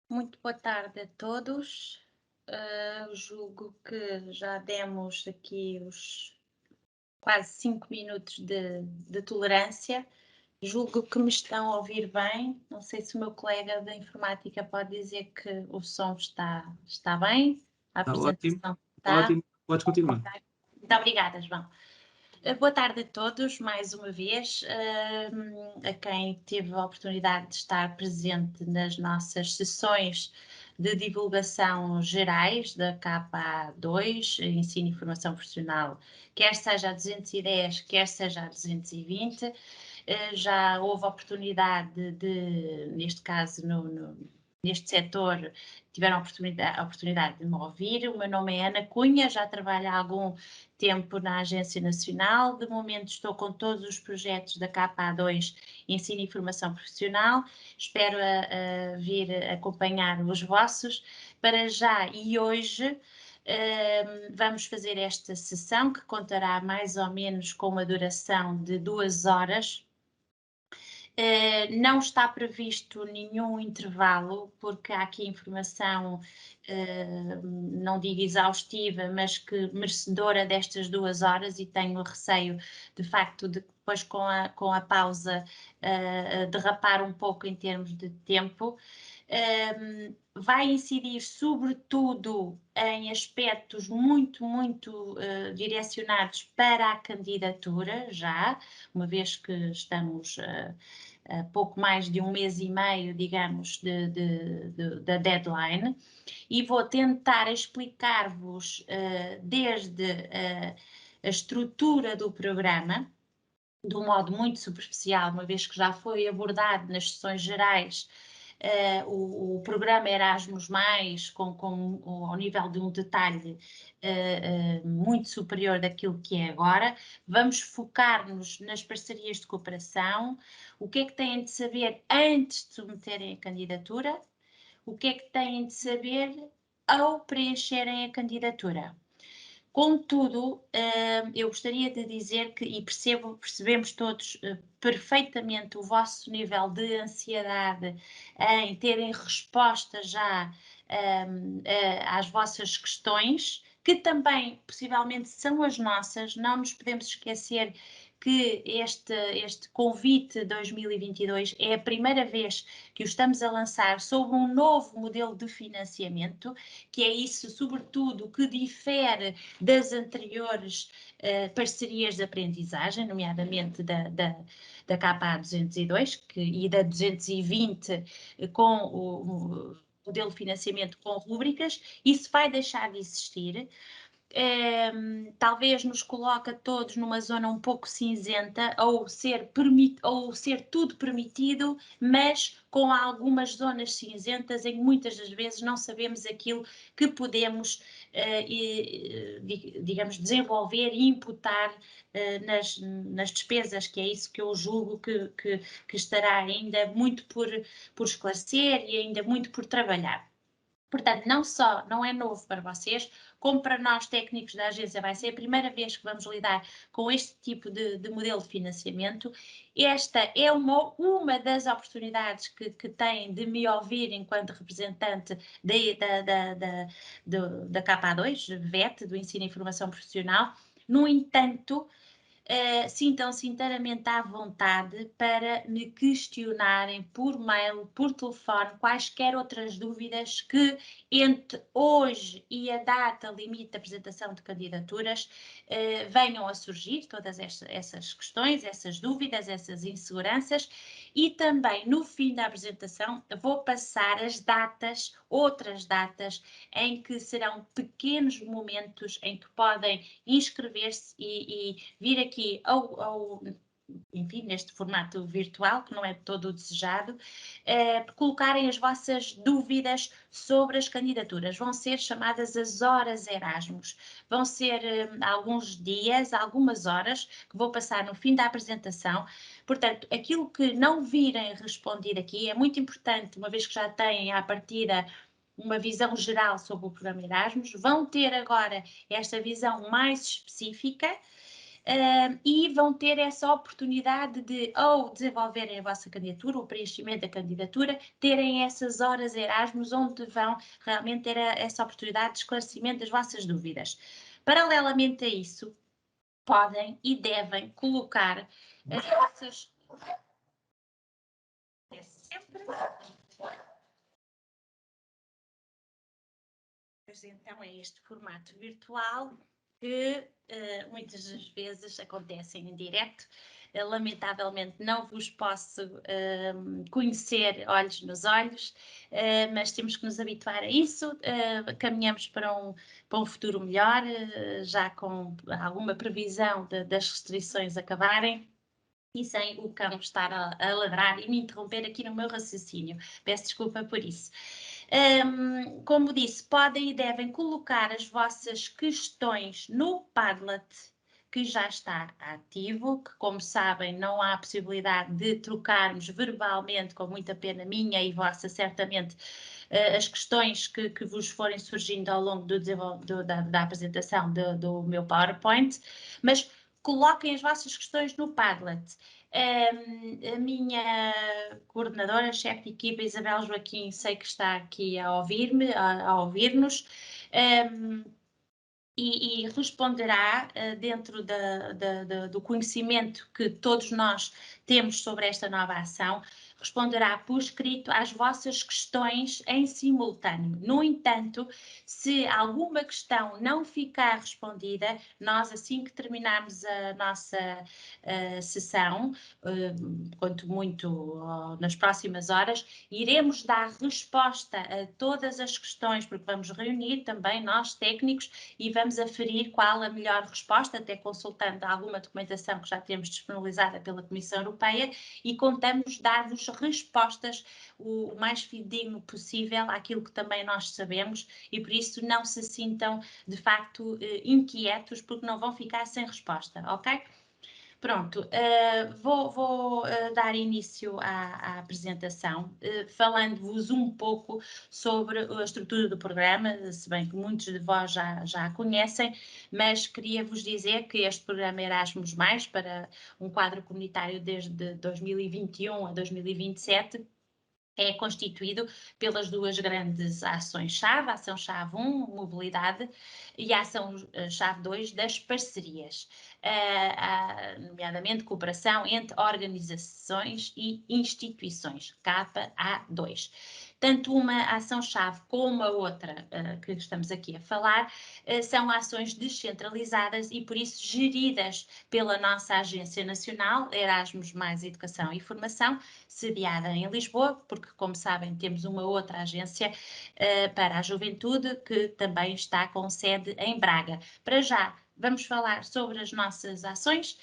Muito boa tarde a todos. Julgo que já demos aqui os quase 5 minutos de tolerância. Julgo que me estão a ouvir bem. Não sei se o meu colega da informática pode dizer que o som está bem, a Está ótimo, apresentação está. ótimo, podes continuar. Ok. Muito obrigada, João. Boa tarde a todos, mais uma vez, a quem teve a oportunidade de estar presente nas nossas sessões de divulgação gerais da KA2, Ensino e Formação Profissional, quer seja a 210, quer seja a 220. Já houve oportunidade neste caso, neste setor, tiveram a oportunidade de me ouvir. O meu nome é Ana Cunha, já trabalho há algum tempo na Agência Nacional. De momento estou com todos os projetos da KA2 Ensino e Formação Profissional. Espero vir acompanhar os vossos. Para já e hoje vamos fazer esta sessão que contará mais ou menos com uma duração de 2 horas. Não está previsto nenhum intervalo, porque há aqui informação, não digo exaustiva, mas que merecedora destas 2 horas, e tenho receio, de facto, de que depois com a pausa derrapar um pouco em termos de tempo. Vai incidir sobretudo em aspectos muito direcionados para a candidatura, já, uma vez que estamos pouco mais de um mês e meio, digamos, da deadline, e vou tentar explicar-vos desde a estrutura do programa, de um modo muito superficial, uma vez que já foi abordado nas sessões gerais. O programa Erasmus+, ao nível de um detalhe muito superior daquilo que é agora. Vamos focar-nos nas parcerias de cooperação, o que é que têm de saber antes de submeterem a candidatura, o que é que têm de saber ao preencherem a candidatura. Contudo, eu gostaria de dizer que, e percebemos todos perfeitamente o vosso nível de ansiedade em terem resposta já às vossas questões, que também possivelmente são as nossas. Não nos podemos esquecer que este convite 2022 é a primeira vez que o estamos a lançar sob um novo modelo de financiamento, que é isso, sobretudo, que difere das anteriores parcerias de aprendizagem, nomeadamente da KA 202 e da 220, com o modelo de financiamento com rúbricas. Isso vai deixar de existir. Talvez nos coloque a todos numa zona um pouco cinzenta, ou ser tudo permitido, mas com algumas zonas cinzentas em que muitas das vezes não sabemos aquilo que podemos, digamos, desenvolver e imputar nas despesas, que é isso que eu julgo que estará ainda muito por esclarecer e ainda muito por trabalhar. Portanto, não só não é novo para vocês, como para nós técnicos da agência vai ser a primeira vez que vamos lidar com este tipo de modelo de financiamento. Esta é uma das oportunidades que têm de me ouvir enquanto representante da KA2, VET, do Ensino e Formação Profissional. No entanto, sintam-se inteiramente à vontade para me questionarem por mail, por telefone, quaisquer outras dúvidas que entre hoje e a data limite de apresentação de candidaturas venham a surgir, todas essas questões, essas dúvidas, essas inseguranças. E também no fim da apresentação vou passar as datas, outras datas, em que serão pequenos momentos em que podem inscrever-se e vir aqui enfim, neste formato virtual, que não é todo desejado, colocarem as vossas dúvidas sobre as candidaturas. Vão ser chamadas as horas Erasmus. Vão ser alguns dias, algumas horas, que vou passar no fim da apresentação. Portanto, aquilo que não virem respondido aqui é muito importante, uma vez que já têm à partida uma visão geral sobre o programa Erasmus, vão ter agora esta visão mais específica. e vão ter essa oportunidade de, ou desenvolverem a vossa candidatura, o preenchimento da candidatura, terem essas horas Erasmus onde vão realmente ter essa oportunidade de esclarecimento das vossas dúvidas. Paralelamente a isso, podem e devem colocar as vossas... É sempre... Pois então é este formato virtual que muitas das vezes acontecem em direto. Lamentavelmente não vos posso conhecer olhos nos olhos, mas temos que nos habituar a isso. Caminhamos para um futuro melhor, já com alguma previsão das restrições acabarem. E sem o cão estar a ladrar e me interromper aqui no meu raciocínio. Peço desculpa por isso. Como disse, podem e devem colocar as vossas questões no Padlet, que já está ativo, que como sabem não há possibilidade de trocarmos verbalmente, com muita pena minha e vossa certamente, as questões que vos forem surgindo ao longo da apresentação do meu PowerPoint, mas coloquem as vossas questões no Padlet. A minha coordenadora, chefe de equipa, Isabel Joaquim, sei que está aqui a ouvir-me, a ouvir-nos, e responderá dentro do conhecimento que todos nós temos sobre esta nova ação, responderá por escrito às vossas questões em simultâneo. No entanto, se alguma questão não ficar respondida, nós, assim que terminarmos a nossa sessão, quanto muito nas próximas horas, iremos dar resposta a todas as questões, porque vamos reunir também nós, técnicos, e vamos aferir qual a melhor resposta, até consultando alguma documentação que já temos disponibilizada pela Comissão Europeia, e contamos dar-vos respostas o mais fidedigno possível àquilo que também nós sabemos, e por isso não se sintam de facto inquietos, porque não vão ficar sem resposta, ok? Pronto, vou dar início à apresentação, falando-vos um pouco sobre a estrutura do programa, se bem que muitos de vós já a conhecem, mas queria vos dizer que este programa Erasmus+, para um quadro comunitário desde 2021 a 2027, é constituído pelas duas grandes ações-chave, a ação-chave 1, mobilidade, e a ação-chave 2, das parcerias, nomeadamente cooperação entre organizações e instituições, KA2. Tanto uma ação-chave como a outra que estamos aqui a falar são ações descentralizadas e, por isso, geridas pela nossa Agência Nacional, Erasmus+, Educação e Formação, sediada em Lisboa, porque, como sabem, temos uma outra agência para a juventude que também está com sede em Braga. Para já, vamos falar sobre as nossas ações.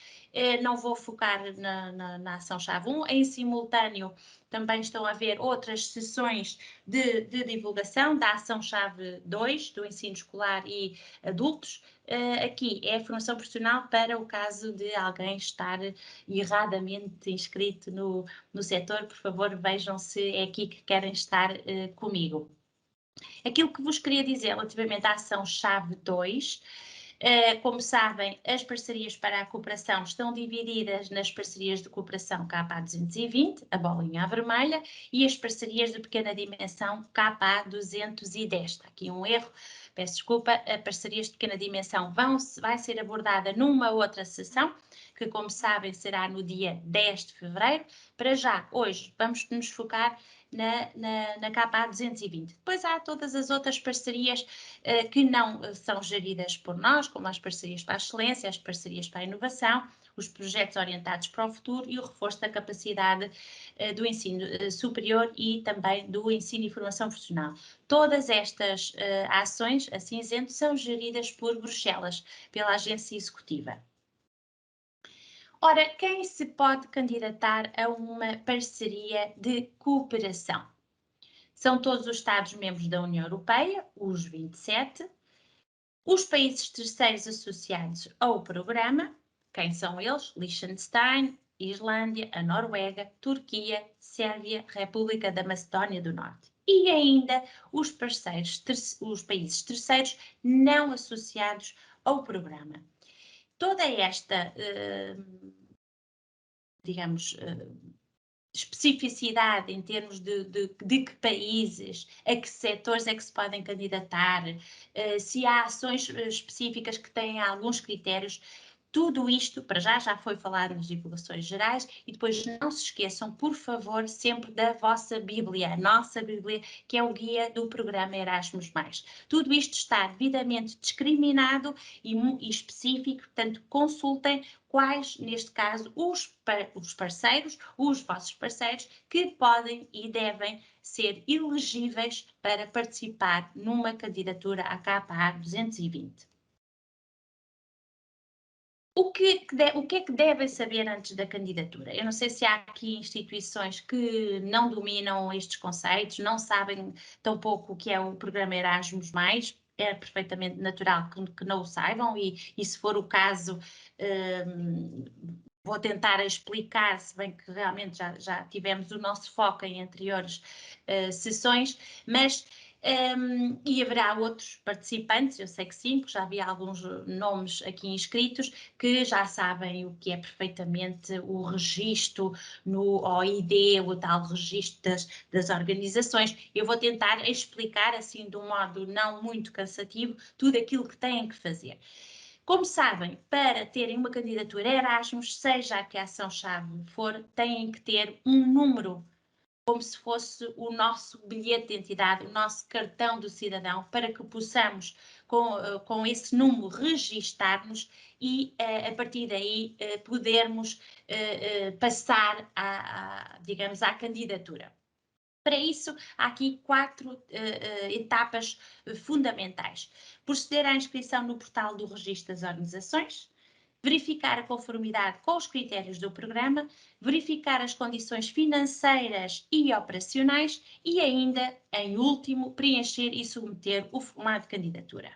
Não vou focar na ação-chave 1. Em simultâneo, também estão a haver outras sessões de divulgação da ação-chave 2, do ensino escolar e adultos. Aqui é a formação profissional para o caso de alguém estar erradamente inscrito no setor. Por favor, vejam se é aqui que querem estar comigo. Aquilo que vos queria dizer relativamente à ação-chave 2, como sabem, as parcerias para a cooperação estão divididas nas parcerias de cooperação KA220, a bolinha vermelha, e as parcerias de pequena dimensão KA210. Está aqui um erro, peço desculpa, a parcerias de pequena dimensão vai ser abordada numa outra sessão, que, como sabem, será no dia 10 de fevereiro. Para já, hoje, vamos nos focar na KA220. Depois há todas as outras parcerias que não são geridas por nós, como as parcerias para a excelência, as parcerias para a inovação, os projetos orientados para o futuro e o reforço da capacidade do ensino superior e também do ensino e formação profissional. Todas estas ações, a cinzento, são geridas por Bruxelas, pela agência executiva. Ora, quem se pode candidatar a uma parceria de cooperação? São todos os Estados-membros da União Europeia, os 27, os países terceiros associados ao programa. Quem são eles? Liechtenstein, Islândia, a Noruega, Turquia, Sérvia, República da Macedónia do Norte. E ainda os países terceiros não associados ao programa. toda esta, digamos, especificidade em termos de que países, a que setores é que se podem candidatar, se há ações específicas que têm alguns critérios, tudo isto, para já foi falado nas divulgações gerais e depois não se esqueçam, por favor, sempre da vossa Bíblia, a nossa Bíblia, que é o guia do programa Erasmus+. Tudo isto está devidamente discriminado e específico, portanto, consultem quais, neste caso, os parceiros, os vossos parceiros, que podem e devem ser elegíveis para participar numa candidatura à KA 220. O que é que devem saber antes da candidatura? Eu não sei se há aqui instituições que não dominam estes conceitos, não sabem tampouco o que é o programa Erasmus+, é perfeitamente natural que não o saibam e se for o caso, vou tentar explicar, se bem que realmente já tivemos o nosso foco em anteriores sessões, mas e haverá outros participantes, eu sei que sim, porque já havia alguns nomes aqui inscritos, que já sabem o que é perfeitamente o registro no OID, o tal registro das organizações. Eu vou tentar explicar assim de um modo não muito cansativo tudo aquilo que têm que fazer. Como sabem, para terem uma candidatura Erasmus, seja a que ação-chave for, têm que ter um número, como se fosse o nosso bilhete de identidade, o nosso cartão do cidadão, para que possamos, com esse número, registar-nos e, a partir daí, podermos passar, digamos, à candidatura. Para isso, há aqui 4 etapas fundamentais. Proceder à inscrição no portal do Registro das Organizações, verificar a conformidade com os critérios do programa, verificar as condições financeiras e operacionais e ainda, em último, preencher e submeter o formulário de candidatura.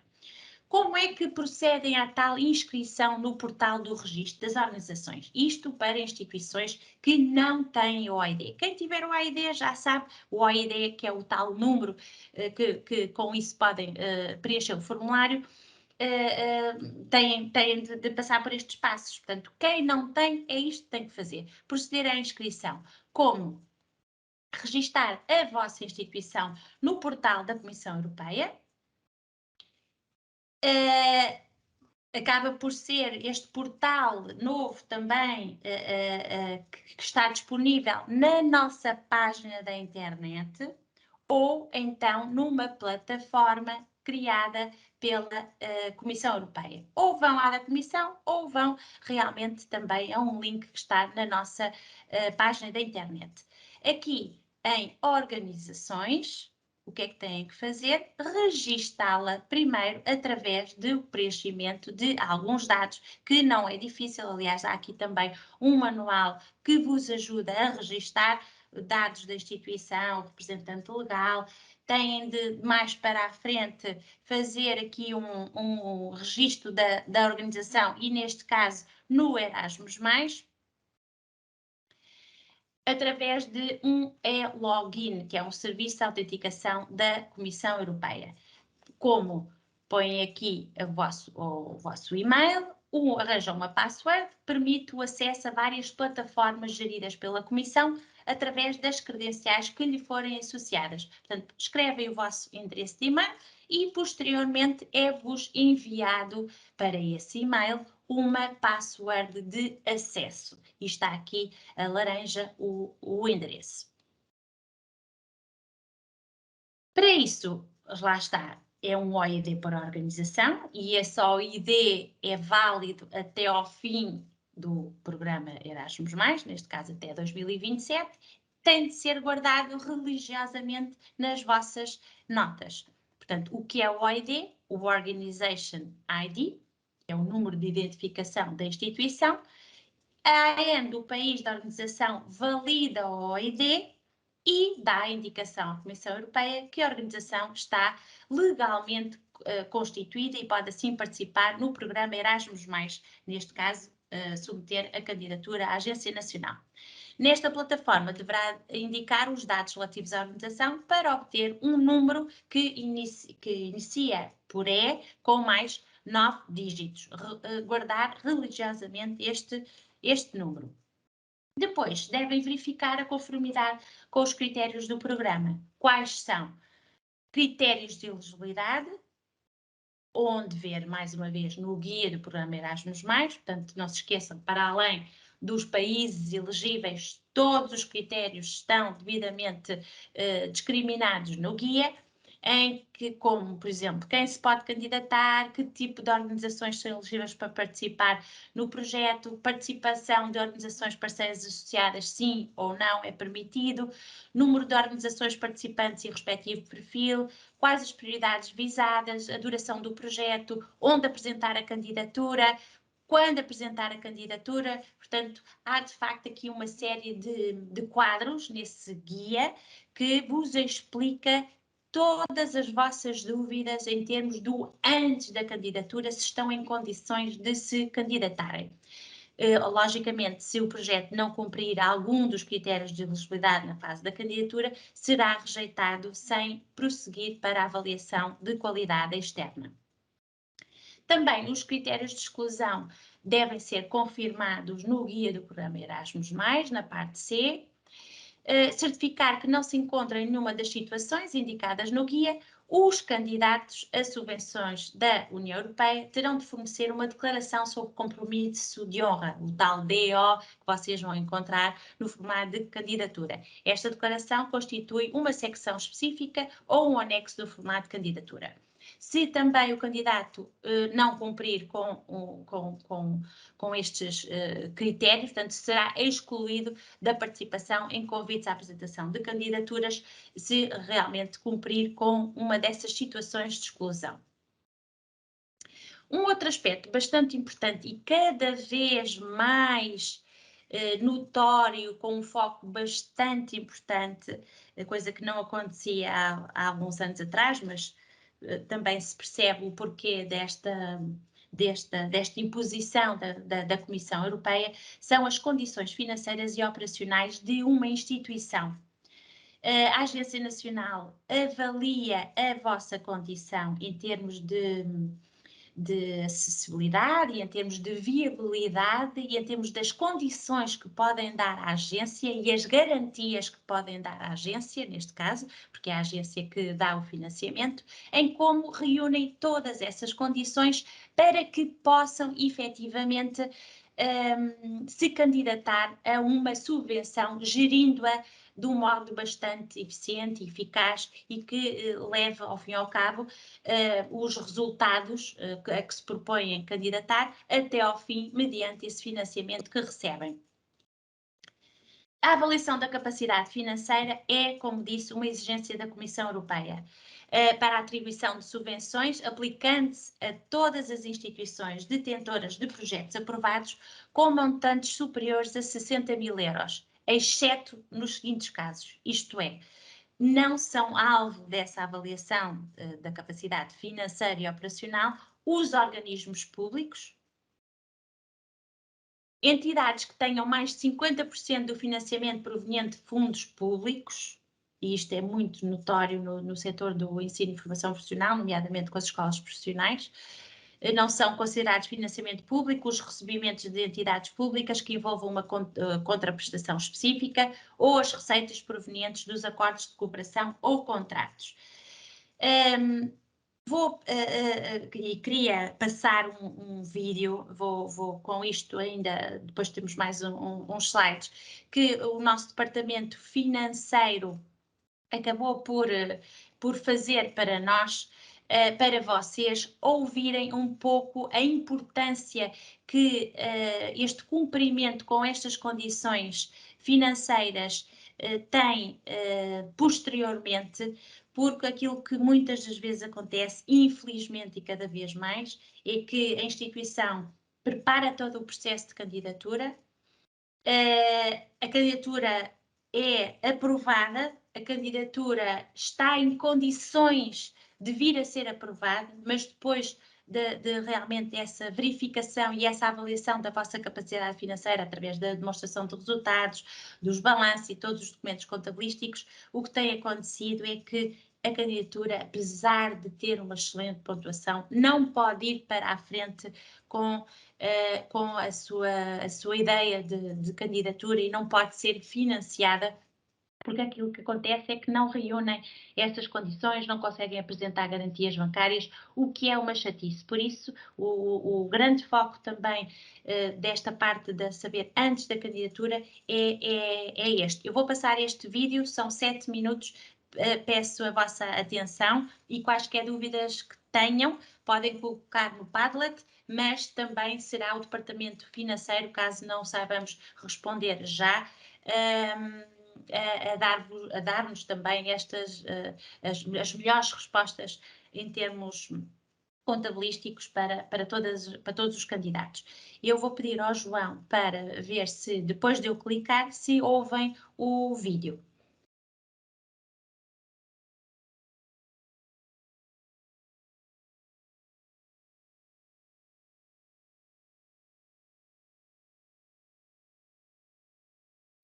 Como é que procedem à tal inscrição no portal do Registro das Organizações? Isto para instituições que não têm OID. Quem tiver o OID já sabe, o OID que é o tal número que com isso podem preencher o formulário, têm de passar por estes passos. Portanto, quem não tem, é isto que tem que fazer. Proceder à inscrição. Como? Registar a vossa instituição no portal da Comissão Europeia. Acaba por ser este portal novo também que está disponível na nossa página da internet ou então numa plataforma criada pela Comissão Europeia. Ou vão à da Comissão ou vão realmente também a um link que está na nossa página da internet. Aqui em organizações, o que é que têm que fazer? Registá-la primeiro através do preenchimento de alguns dados, que não é difícil, aliás, há aqui também um manual que vos ajuda a registar dados da instituição, representante legal, têm de mais para a frente fazer aqui um registro da organização e neste caso no Erasmus+, através de um e-login, que é um serviço de autenticação da Comissão Europeia. Como põem aqui o vosso e-mail, arranjam uma password, permite o acesso a várias plataformas geridas pela Comissão através das credenciais que lhe forem associadas. Portanto, escrevem o vosso endereço de e-mail e, posteriormente, é-vos enviado para esse e-mail uma password de acesso. E está aqui a laranja o endereço. Para isso, lá está, é um OID para a organização e esse OID é válido até ao fim do programa Erasmus+, neste caso até 2027, tem de ser guardado religiosamente nas vossas notas. Portanto, o que é o OID? O Organization ID, que é o número de identificação da instituição. A AN do país da organização valida o OID e dá a indicação à Comissão Europeia que a organização está legalmente constituída e pode assim participar no programa Erasmus+, neste caso, submeter a candidatura à Agência Nacional. Nesta plataforma deverá indicar os dados relativos à organização para obter um número que inicia por E com mais 9 dígitos. Guardar religiosamente este número. Depois, devem verificar a conformidade com os critérios do programa. Quais são? Critérios de elegibilidade, onde ver, mais uma vez, no guia do programa Erasmus+, portanto, não se esqueçam, para além dos países elegíveis, todos os critérios estão devidamente discriminados no guia, em que, como, por exemplo, quem se pode candidatar, que tipo de organizações são elegíveis para participar no projeto, participação de organizações parceiras associadas, sim ou não, é permitido, número de organizações participantes e respectivo perfil, quais as prioridades visadas, a duração do projeto, onde apresentar a candidatura, quando apresentar a candidatura. Portanto, há de facto aqui uma série de quadros nesse guia que vos explica todas as vossas dúvidas em termos do antes da candidatura, se estão em condições de se candidatarem. Logicamente, se o projeto não cumprir algum dos critérios de elegibilidade na fase da candidatura, será rejeitado sem prosseguir para a avaliação de qualidade externa. Também os critérios de exclusão devem ser confirmados no guia do programa Erasmus+, na parte C. Certificar que não se encontra em nenhuma das situações indicadas no guia, os candidatos a subvenções da União Europeia terão de fornecer uma declaração sobre compromisso de honra, o tal DO que vocês vão encontrar no formulário de candidatura. Esta declaração constitui uma secção específica ou um anexo do formulário de candidatura. Se também o candidato não cumprir com estes critérios, portanto, será excluído da participação em convites à apresentação de candidaturas, se realmente cumprir com uma dessas situações de exclusão. Um outro aspecto bastante importante e cada vez mais notório, com um foco bastante importante, coisa que não acontecia há alguns anos atrás, mas também se percebe o porquê desta imposição da Comissão Europeia, são as condições financeiras e operacionais de uma instituição. A Agência Nacional avalia a vossa condição em termos de acessibilidade e em termos de viabilidade e em termos das condições que podem dar à agência e as garantias que podem dar à agência, neste caso, porque é a agência que dá o financiamento, em como reúnem todas essas condições para que possam efetivamente se candidatar a uma subvenção, gerindo-a de um modo bastante eficiente e eficaz e que leve, ao fim e ao cabo, os resultados a que se propõem candidatar até ao fim, mediante esse financiamento que recebem. A avaliação da capacidade financeira é, como disse, uma exigência da Comissão Europeia para a atribuição de subvenções, aplicando-se a todas as instituições detentoras de projetos aprovados com montantes superiores a 60.000 euros, exceto nos seguintes casos, isto é, não são alvo dessa avaliação da capacidade financeira e operacional os organismos públicos, entidades que tenham mais de 50% do financiamento proveniente de fundos públicos, e isto é muito notório no setor do ensino e formação profissional, nomeadamente com as escolas profissionais, não são considerados financiamento público os recebimentos de entidades públicas que envolvam uma contraprestação específica ou as receitas provenientes dos acordos de cooperação ou contratos. E queria passar um vídeo, vou com isto ainda, depois temos mais uns slides, que o nosso departamento financeiro acabou por fazer para nós, para vocês ouvirem um pouco a importância que este cumprimento com estas condições financeiras tem posteriormente, porque aquilo que muitas das vezes acontece, infelizmente e cada vez mais, é que a instituição prepara todo o processo de candidatura, a candidatura é aprovada, a candidatura está em condições de vir a ser aprovada, mas depois de realmente essa verificação e essa avaliação da vossa capacidade financeira através da demonstração de resultados, dos balanços e todos os documentos contabilísticos, o que tem acontecido é que a candidatura, apesar de ter uma excelente pontuação, não pode ir para a frente com a sua ideia de candidatura e não pode ser financiada, porque aquilo que acontece é que não reúnem essas condições, não conseguem apresentar garantias bancárias, o que é uma chatice. Por isso, o grande foco também desta parte de saber antes da candidatura é este. Eu vou passar este vídeo, são 7 minutos, peço a vossa atenção e quaisquer dúvidas que tenham, podem colocar no Padlet, mas também será o departamento financeiro, caso não saibamos responder já, a dar-nos também estas, as melhores respostas em termos contabilísticos para todos os candidatos. Eu vou pedir ao João para ver se, depois de eu clicar, se ouvem o vídeo.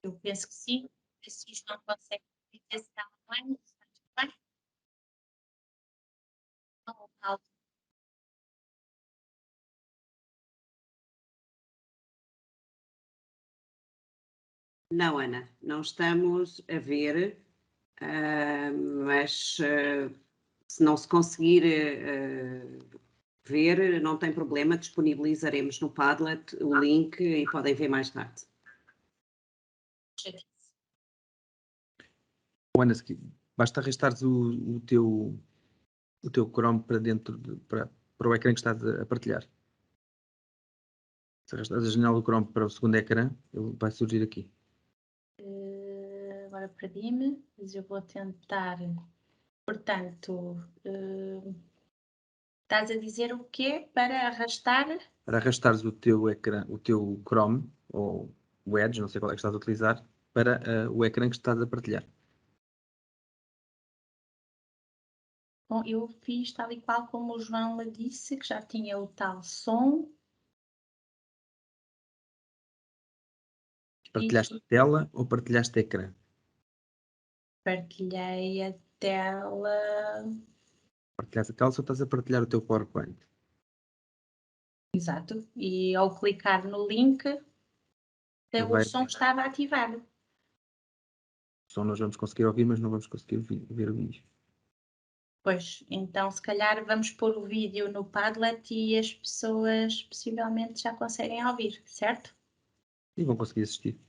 Eu penso que sim. Se o João consegue dizer se está online, está tudo bem? Não, Paulo. Não, Ana, não estamos a ver, mas se não se conseguir ver, não tem problema, disponibilizaremos no Padlet o link e podem ver mais tarde. Ana, basta arrastares o teu Chrome para dentro, para o ecrã que estás a partilhar. Se arrastares a janela do Chrome para o segundo ecrã, ele vai surgir aqui. Agora perdi-me, mas eu vou tentar. Portanto, estás a dizer o quê? Para arrastar? Para arrastares o teu ecrã, o teu Chrome, ou o Edge, não sei qual é que estás a utilizar, para o ecrã que estás a partilhar. Bom, eu fiz tal e qual como o João me disse, que já tinha o tal som. Partilhaste a tela ou partilhaste ecrã? Partilhei a tela. Partilhaste a tela ou estás a partilhar o teu PowerPoint? Exato. E ao clicar no link, o som estava ativado. O som nós vamos conseguir ouvir, mas não vamos conseguir ver o vídeo. Pois, então se calhar vamos pôr o vídeo no Padlet e as pessoas possivelmente já conseguem ouvir, certo? E vão conseguir assistir.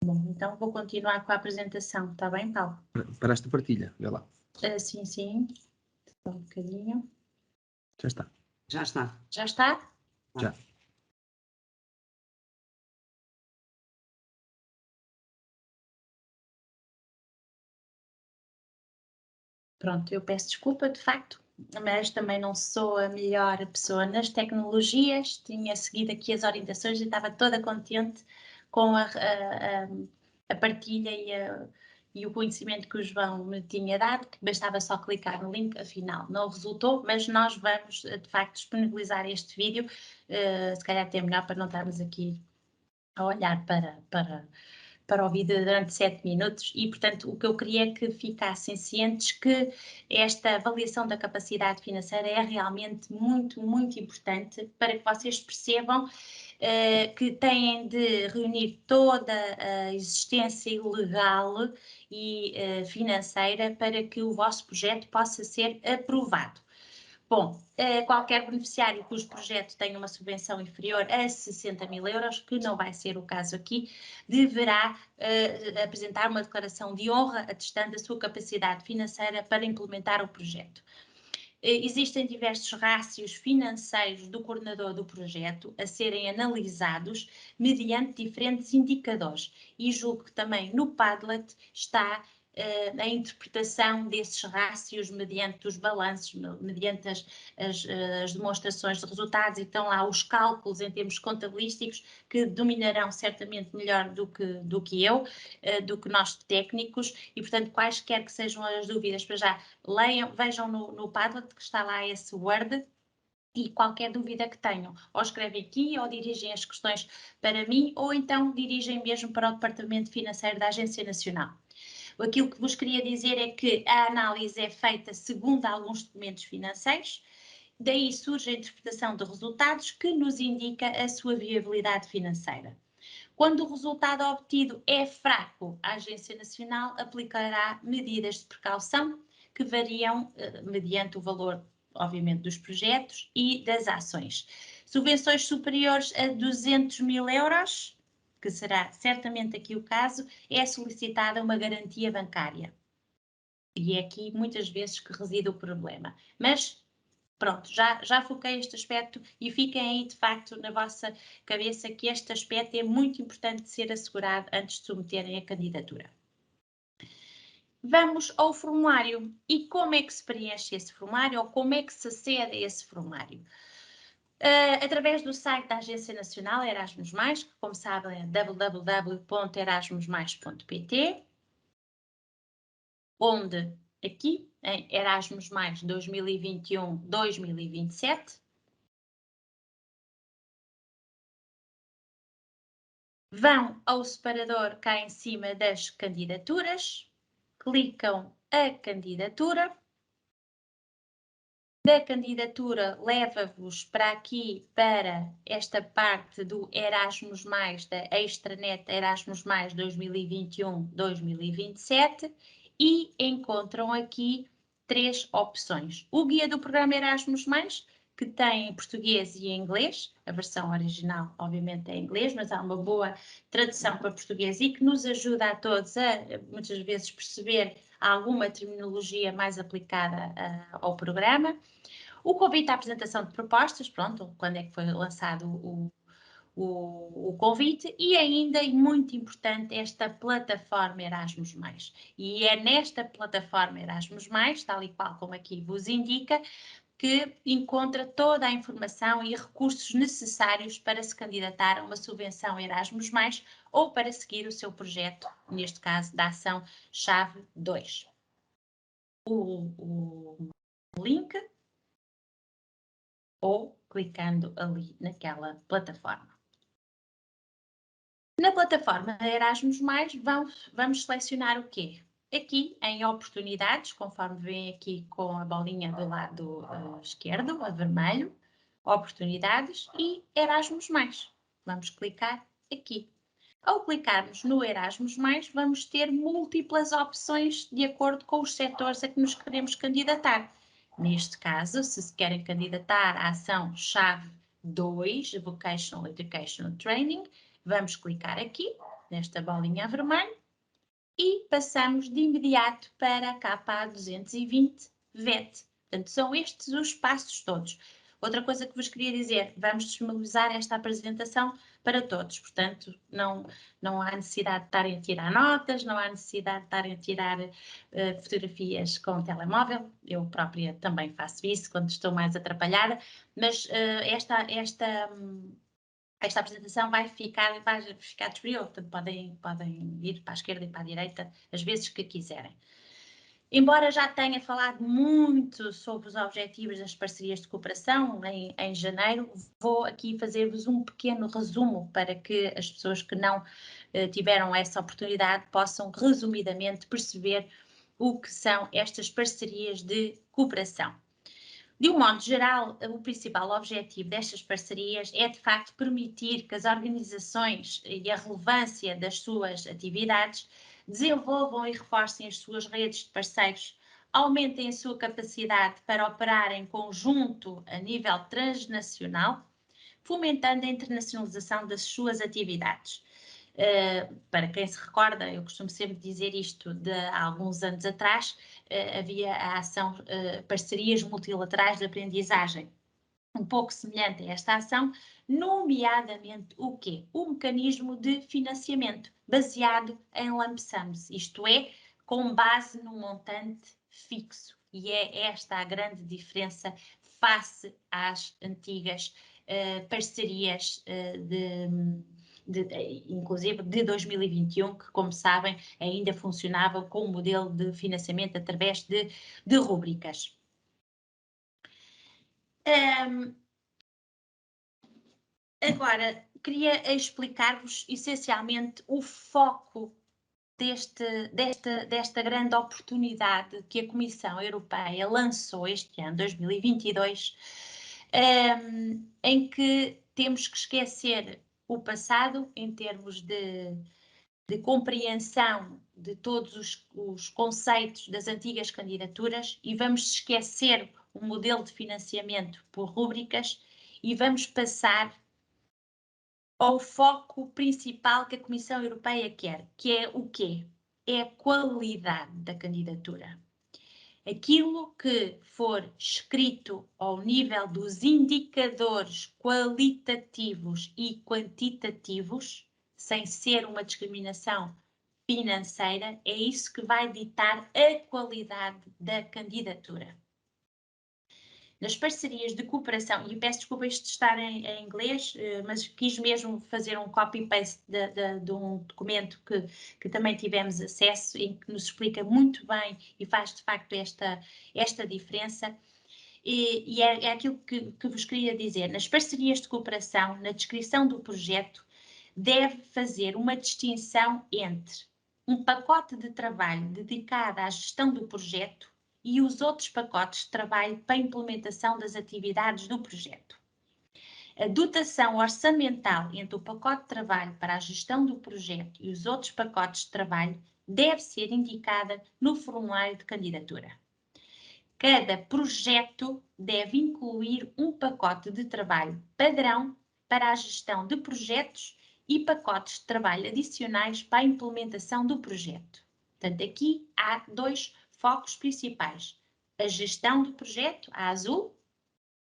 Bom, então vou continuar com a apresentação, está bem, Paulo? Paraste a partilha, vê lá. Sim, sim. Só um bocadinho. Já está. Já está. Já está? Já. Pronto, eu peço desculpa, de facto, mas também não sou a melhor pessoa nas tecnologias. Tinha seguido aqui as orientações e estava toda contente com a partilha e o conhecimento que o João me tinha dado, que bastava só clicar no link, afinal não resultou, mas nós vamos, de facto, disponibilizar este vídeo, se calhar até melhor para não estarmos aqui a olhar para o vídeo durante 7 minutos e, portanto, o que eu queria é que ficassem cientes que esta avaliação da capacidade financeira é realmente muito, muito importante para que vocês percebam que têm de reunir toda a existência legal e financeira para que o vosso projeto possa ser aprovado. Bom, qualquer beneficiário cujo projeto tenha uma subvenção inferior a 60 mil euros, que não vai ser o caso aqui, deverá apresentar uma declaração de honra atestando a sua capacidade financeira para implementar o projeto. Existem diversos rácios financeiros do coordenador do projeto a serem analisados mediante diferentes indicadores e julgo que também no Padlet está a interpretação desses rácios mediante os balanços, mediante as demonstrações de resultados e estão lá os cálculos em termos contabilísticos que dominarão certamente melhor do que eu, do que nós técnicos e, portanto, quaisquer que sejam as dúvidas, para já leiam, vejam no Padlet que está lá esse Word e qualquer dúvida que tenham, ou escrevem aqui ou dirigem as questões para mim ou então dirigem mesmo para o Departamento Financeiro da Agência Nacional. Aquilo que vos queria dizer é que a análise é feita segundo alguns documentos financeiros, daí surge a interpretação de resultados que nos indica a sua viabilidade financeira. Quando o resultado obtido é fraco, a Agência Nacional aplicará medidas de precaução que variam mediante o valor, obviamente, dos projetos e das ações. Subvenções superiores a 200 mil euros, que será certamente aqui o caso, é solicitada uma garantia bancária. E é aqui muitas vezes que reside o problema. Mas pronto, já foquei este aspecto e fiquem aí de facto na vossa cabeça que este aspecto é muito importante de ser assegurado antes de submeterem a candidatura. Vamos ao formulário. E como é que se preenche esse formulário ou como é que se acede a esse formulário? Através do site da Agência Nacional Erasmus+, que como sabem é www.erasmusmais.pt, onde aqui em Erasmus+ 2021-2027, vão ao separador cá em cima das candidaturas, clicam a candidatura. Da candidatura leva-vos para aqui, para esta parte do Erasmus+, da extranet Erasmus+, 2021-2027 e encontram aqui 3 opções. O guia do programa Erasmus+, que tem em português e em inglês, a versão original obviamente é em inglês, mas há uma boa tradução para português e que nos ajuda a todos a muitas vezes perceber alguma terminologia mais aplicada ao programa. O convite à apresentação de propostas, pronto, quando é que foi lançado o convite, e ainda, e muito importante, esta plataforma Erasmus+. E é nesta plataforma Erasmus+, tal e qual como aqui vos indica, que encontra toda a informação e recursos necessários para se candidatar a uma subvenção Erasmus+, ou para seguir o seu projeto, neste caso da ação chave 2. O link ou clicando ali naquela plataforma. Na plataforma Erasmus+, vamos selecionar o quê? Aqui em oportunidades, conforme vem aqui com a bolinha do lado esquerdo, a vermelho, oportunidades e Erasmus+. Vamos clicar aqui. Ao clicarmos no Erasmus+, vamos ter múltiplas opções de acordo com os setores a que nos queremos candidatar. Neste caso, se querem candidatar à ação chave 2, Vocational Educational Training, vamos clicar aqui, nesta bolinha vermelha, e passamos de imediato para a KPA 220 VET. Portanto, são estes os passos todos. Outra coisa que vos queria dizer, vamos disponibilizar esta apresentação para todos, portanto, não há necessidade de estarem a tirar notas, não há necessidade de estarem a tirar fotografias com o telemóvel, eu própria também faço isso quando estou mais atrapalhada, mas esta apresentação vai ficar disponível, portanto podem ir para a esquerda e para a direita as vezes que quiserem. Embora já tenha falado muito sobre os objetivos das parcerias de cooperação em janeiro, vou aqui fazer-vos um pequeno resumo para que as pessoas que não tiveram essa oportunidade possam resumidamente perceber o que são estas parcerias de cooperação. De um modo geral, o principal objetivo destas parcerias é, de facto, permitir que as organizações e a relevância das suas atividades desenvolvam e reforcem as suas redes de parceiros, aumentem a sua capacidade para operar em conjunto a nível transnacional, fomentando a internacionalização das suas atividades. Para quem se recorda, eu costumo sempre dizer isto, de há alguns anos atrás, havia a ação Parcerias Multilaterais de Aprendizagem, um pouco semelhante a esta ação, nomeadamente o quê? O mecanismo de financiamento baseado em lump sums, isto é, com base num montante fixo. E é esta a grande diferença face às antigas parcerias inclusive de 2021, que, como sabem, ainda funcionava com o modelo de financiamento através de rúbricas. Agora, queria explicar-vos essencialmente o foco desta grande oportunidade que a Comissão Europeia lançou este ano, 2022, em que temos que esquecer o passado em termos de compreensão de todos os conceitos das antigas candidaturas e vamos esquecer o modelo de financiamento por rúbricas e vamos passar ao foco principal que a Comissão Europeia quer, que é o quê? É a qualidade da candidatura. Aquilo que for escrito ao nível dos indicadores qualitativos e quantitativos, sem ser uma discriminação financeira, é isso que vai ditar a qualidade da candidatura. Nas parcerias de cooperação, e peço desculpa isto de estar em inglês, mas quis mesmo fazer um copy-paste de um documento que também tivemos acesso e que nos explica muito bem e faz de facto esta diferença. E é aquilo que vos queria dizer. Nas parcerias de cooperação, na descrição do projeto, deve fazer uma distinção entre um pacote de trabalho dedicado à gestão do projeto e os outros pacotes de trabalho para a implementação das atividades do projeto. A dotação orçamental entre o pacote de trabalho para a gestão do projeto e os outros pacotes de trabalho deve ser indicada no formulário de candidatura. Cada projeto deve incluir um pacote de trabalho padrão para a gestão de projetos e pacotes de trabalho adicionais para a implementação do projeto. Portanto, aqui há dois focos principais. A gestão do projeto, a azul,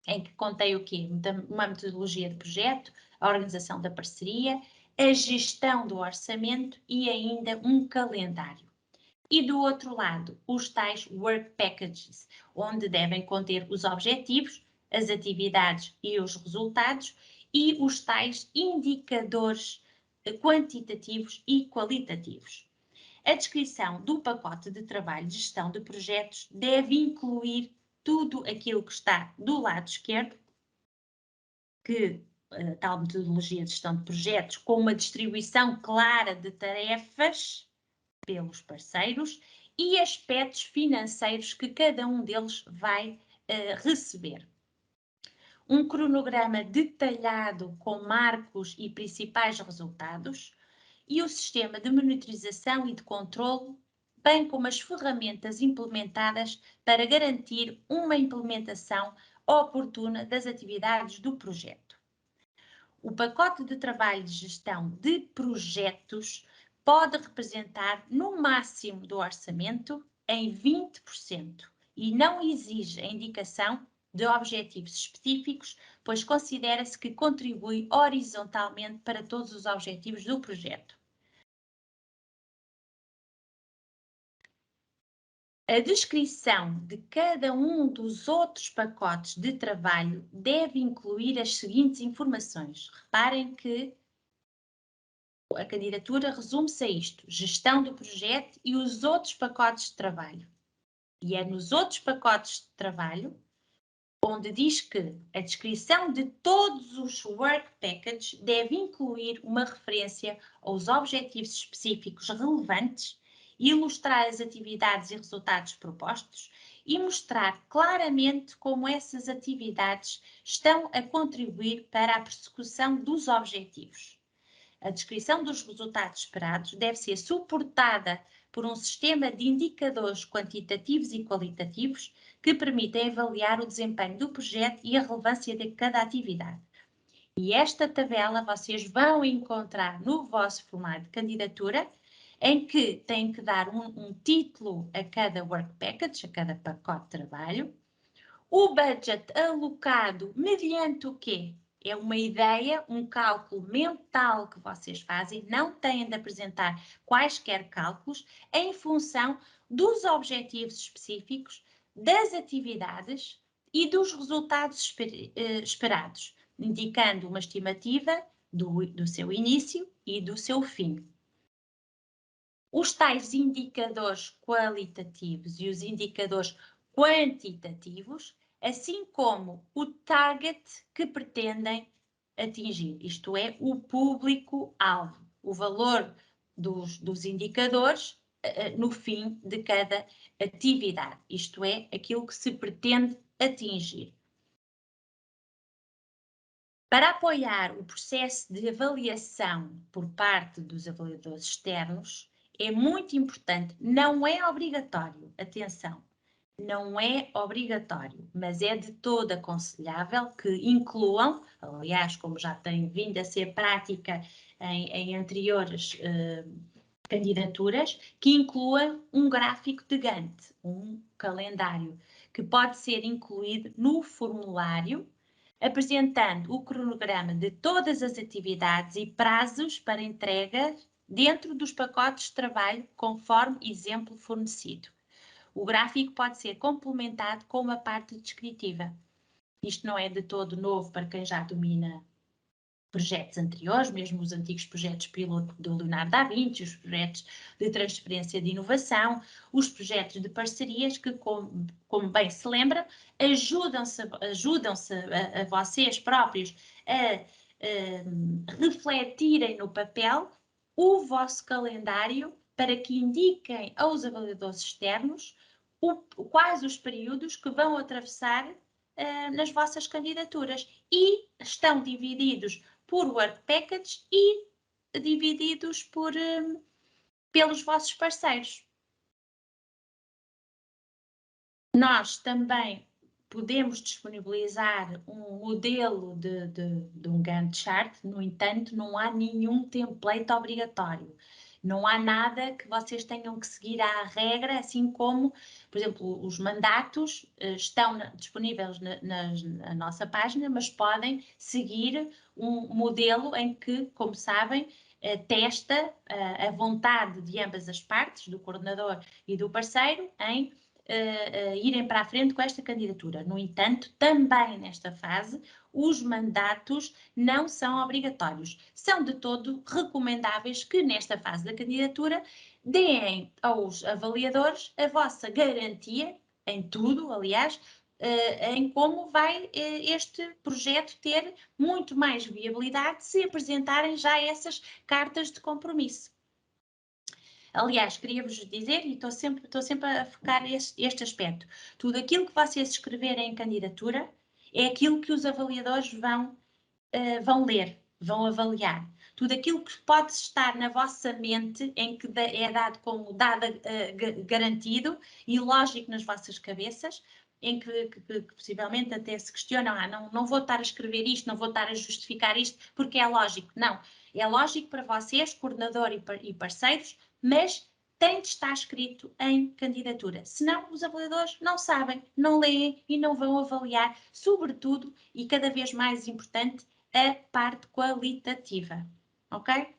em que contém o quê? Uma metodologia de projeto, a organização da parceria, a gestão do orçamento e ainda um calendário. E do outro lado, os tais work packages, onde devem conter os objetivos, as atividades e os resultados e os tais indicadores quantitativos e qualitativos. A descrição do pacote de trabalho de gestão de projetos deve incluir tudo aquilo que está do lado esquerdo, que tal metodologia de gestão de projetos, com uma distribuição clara de tarefas pelos parceiros e aspectos financeiros que cada um deles vai receber. Um cronograma detalhado com marcos e principais resultados e o sistema de monitorização e de controlo, bem como as ferramentas implementadas para garantir uma implementação oportuna das atividades do projeto. O pacote de trabalho de gestão de projetos pode representar no máximo do orçamento em 20% e não exige a indicação de objetivos específicos, pois considera-se que contribui horizontalmente para todos os objetivos do projeto. A descrição de cada um dos outros pacotes de trabalho deve incluir as seguintes informações. Reparem que a candidatura resume-se a isto: gestão do projeto e os outros pacotes de trabalho. E é nos outros pacotes de trabalho onde diz que a descrição de todos os work packages deve incluir uma referência aos objetivos específicos relevantes, ilustrar as atividades e resultados propostos e mostrar claramente como essas atividades estão a contribuir para a persecução dos objetivos. A descrição dos resultados esperados deve ser suportada por um sistema de indicadores quantitativos e qualitativos que permitem avaliar o desempenho do projeto e a relevância de cada atividade. E esta tabela vocês vão encontrar no vosso formulário de candidatura, em que têm que dar um título a cada work package, a cada pacote de trabalho, o budget alocado mediante o quê? É uma ideia, um cálculo mental que vocês fazem, não têm de apresentar quaisquer cálculos em função dos objetivos específicos, das atividades e dos resultados esperados, indicando uma estimativa do seu início e do seu fim. Os tais indicadores qualitativos e os indicadores quantitativos, assim como o target que pretendem atingir, isto é, o público-alvo, o valor dos indicadores no fim de cada atividade, isto é, aquilo que se pretende atingir. Para apoiar o processo de avaliação por parte dos avaliadores externos, é muito importante, não é obrigatório, atenção, não é obrigatório, mas é de todo aconselhável que incluam, aliás, como já tem vindo a ser prática em anteriores candidaturas, que inclua um gráfico de Gantt, um calendário, que pode ser incluído no formulário, apresentando o cronograma de todas as atividades e prazos para entrega dentro dos pacotes de trabalho, conforme exemplo fornecido. O gráfico pode ser complementado com uma parte descritiva. Isto não é de todo novo para quem já domina projetos anteriores, mesmo os antigos projetos piloto do Leonardo da Vinci, os projetos de transferência de inovação, os projetos de parcerias que, como bem se lembram, ajudam-se a vocês próprios a refletirem no papel o vosso calendário para que indiquem aos avaliadores externos quais os períodos que vão atravessar nas vossas candidaturas e estão divididos por work package e divididos pelos vossos parceiros. Nós também podemos disponibilizar um modelo de um Gantt chart, no entanto, não há nenhum template obrigatório. Não há nada que vocês tenham que seguir à regra, assim como, por exemplo, os mandatos estão disponíveis na nossa página, mas podem seguir um modelo em que, como sabem, testa a vontade de ambas as partes, do coordenador e do parceiro, em irem para a frente com esta candidatura. No entanto, também nesta fase, os mandatos não são obrigatórios. São de todo recomendáveis que nesta fase da candidatura deem aos avaliadores a vossa garantia, em tudo, aliás, em como vai este projeto ter muito mais viabilidade se apresentarem já essas cartas de compromisso. Aliás, queria-vos dizer, e estou sempre a focar este aspecto, tudo aquilo que vocês escreverem em candidatura é aquilo que os avaliadores vão ler, vão avaliar. Tudo aquilo que pode estar na vossa mente, em que é dado como garantido e lógico nas vossas cabeças, em que possivelmente até se questionam, não vou estar a escrever isto, não vou estar a justificar isto, porque é lógico. Não, é lógico para vocês, coordenador e parceiros, mas tem de estar escrito em candidatura. Senão, os avaliadores não sabem, não leem e não vão avaliar, sobretudo, e cada vez mais importante, a parte qualitativa. Ok?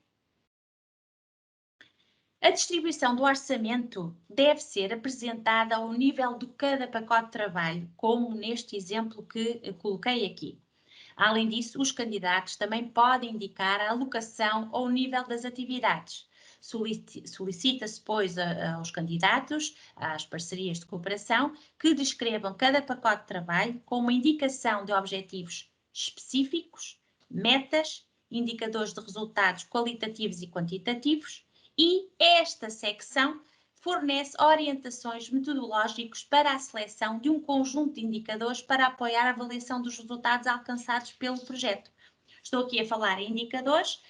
A distribuição do orçamento deve ser apresentada ao nível de cada pacote de trabalho, como neste exemplo que coloquei aqui. Além disso, os candidatos também podem indicar a alocação ao nível das atividades. Solicita-se, pois, aos candidatos, às parcerias de cooperação, que descrevam cada pacote de trabalho com uma indicação de objetivos específicos, metas, indicadores de resultados qualitativos e quantitativos, e esta secção fornece orientações metodológicas para a seleção de um conjunto de indicadores para apoiar a avaliação dos resultados alcançados pelo projeto. Estou aqui a falar em indicadores,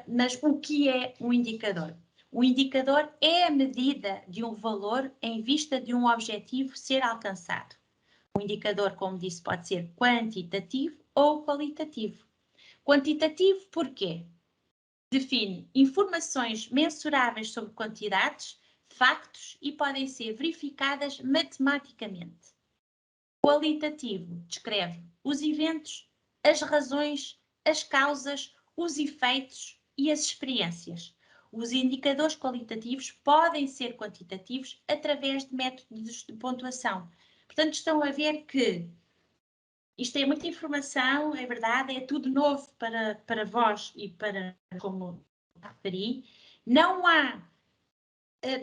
mas o que é um indicador? O indicador é a medida de um valor em vista de um objetivo ser alcançado. O indicador, como disse, pode ser quantitativo ou qualitativo. Quantitativo porquê? Define informações mensuráveis sobre quantidades, factos e podem ser verificadas matematicamente. Qualitativo descreve os eventos, as razões, as causas, os efeitos e as experiências. Os indicadores qualitativos podem ser quantitativos através de métodos de pontuação. Portanto, estão a ver que isto é muita informação, é verdade, é tudo novo para vós e para como referi. Não há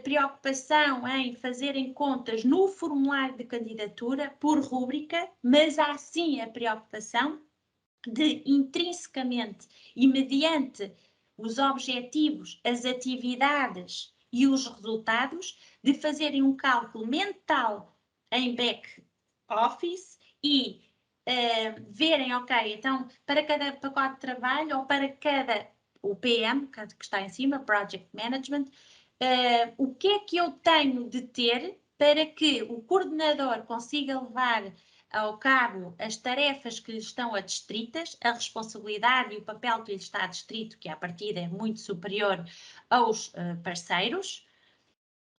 preocupação em fazerem contas no formulário de candidatura por rúbrica, mas há sim a preocupação de intrinsecamente e mediante os objetivos, as atividades e os resultados, de fazerem um cálculo mental em back office e verem, ok, então para cada pacote de trabalho ou para cada, o PM, que está em cima, Project Management, o que é que eu tenho de ter para que o coordenador consiga levar ao cabo as tarefas que lhe estão adstritas, a responsabilidade e o papel que lhe está adstrito, que à partida é muito superior aos parceiros.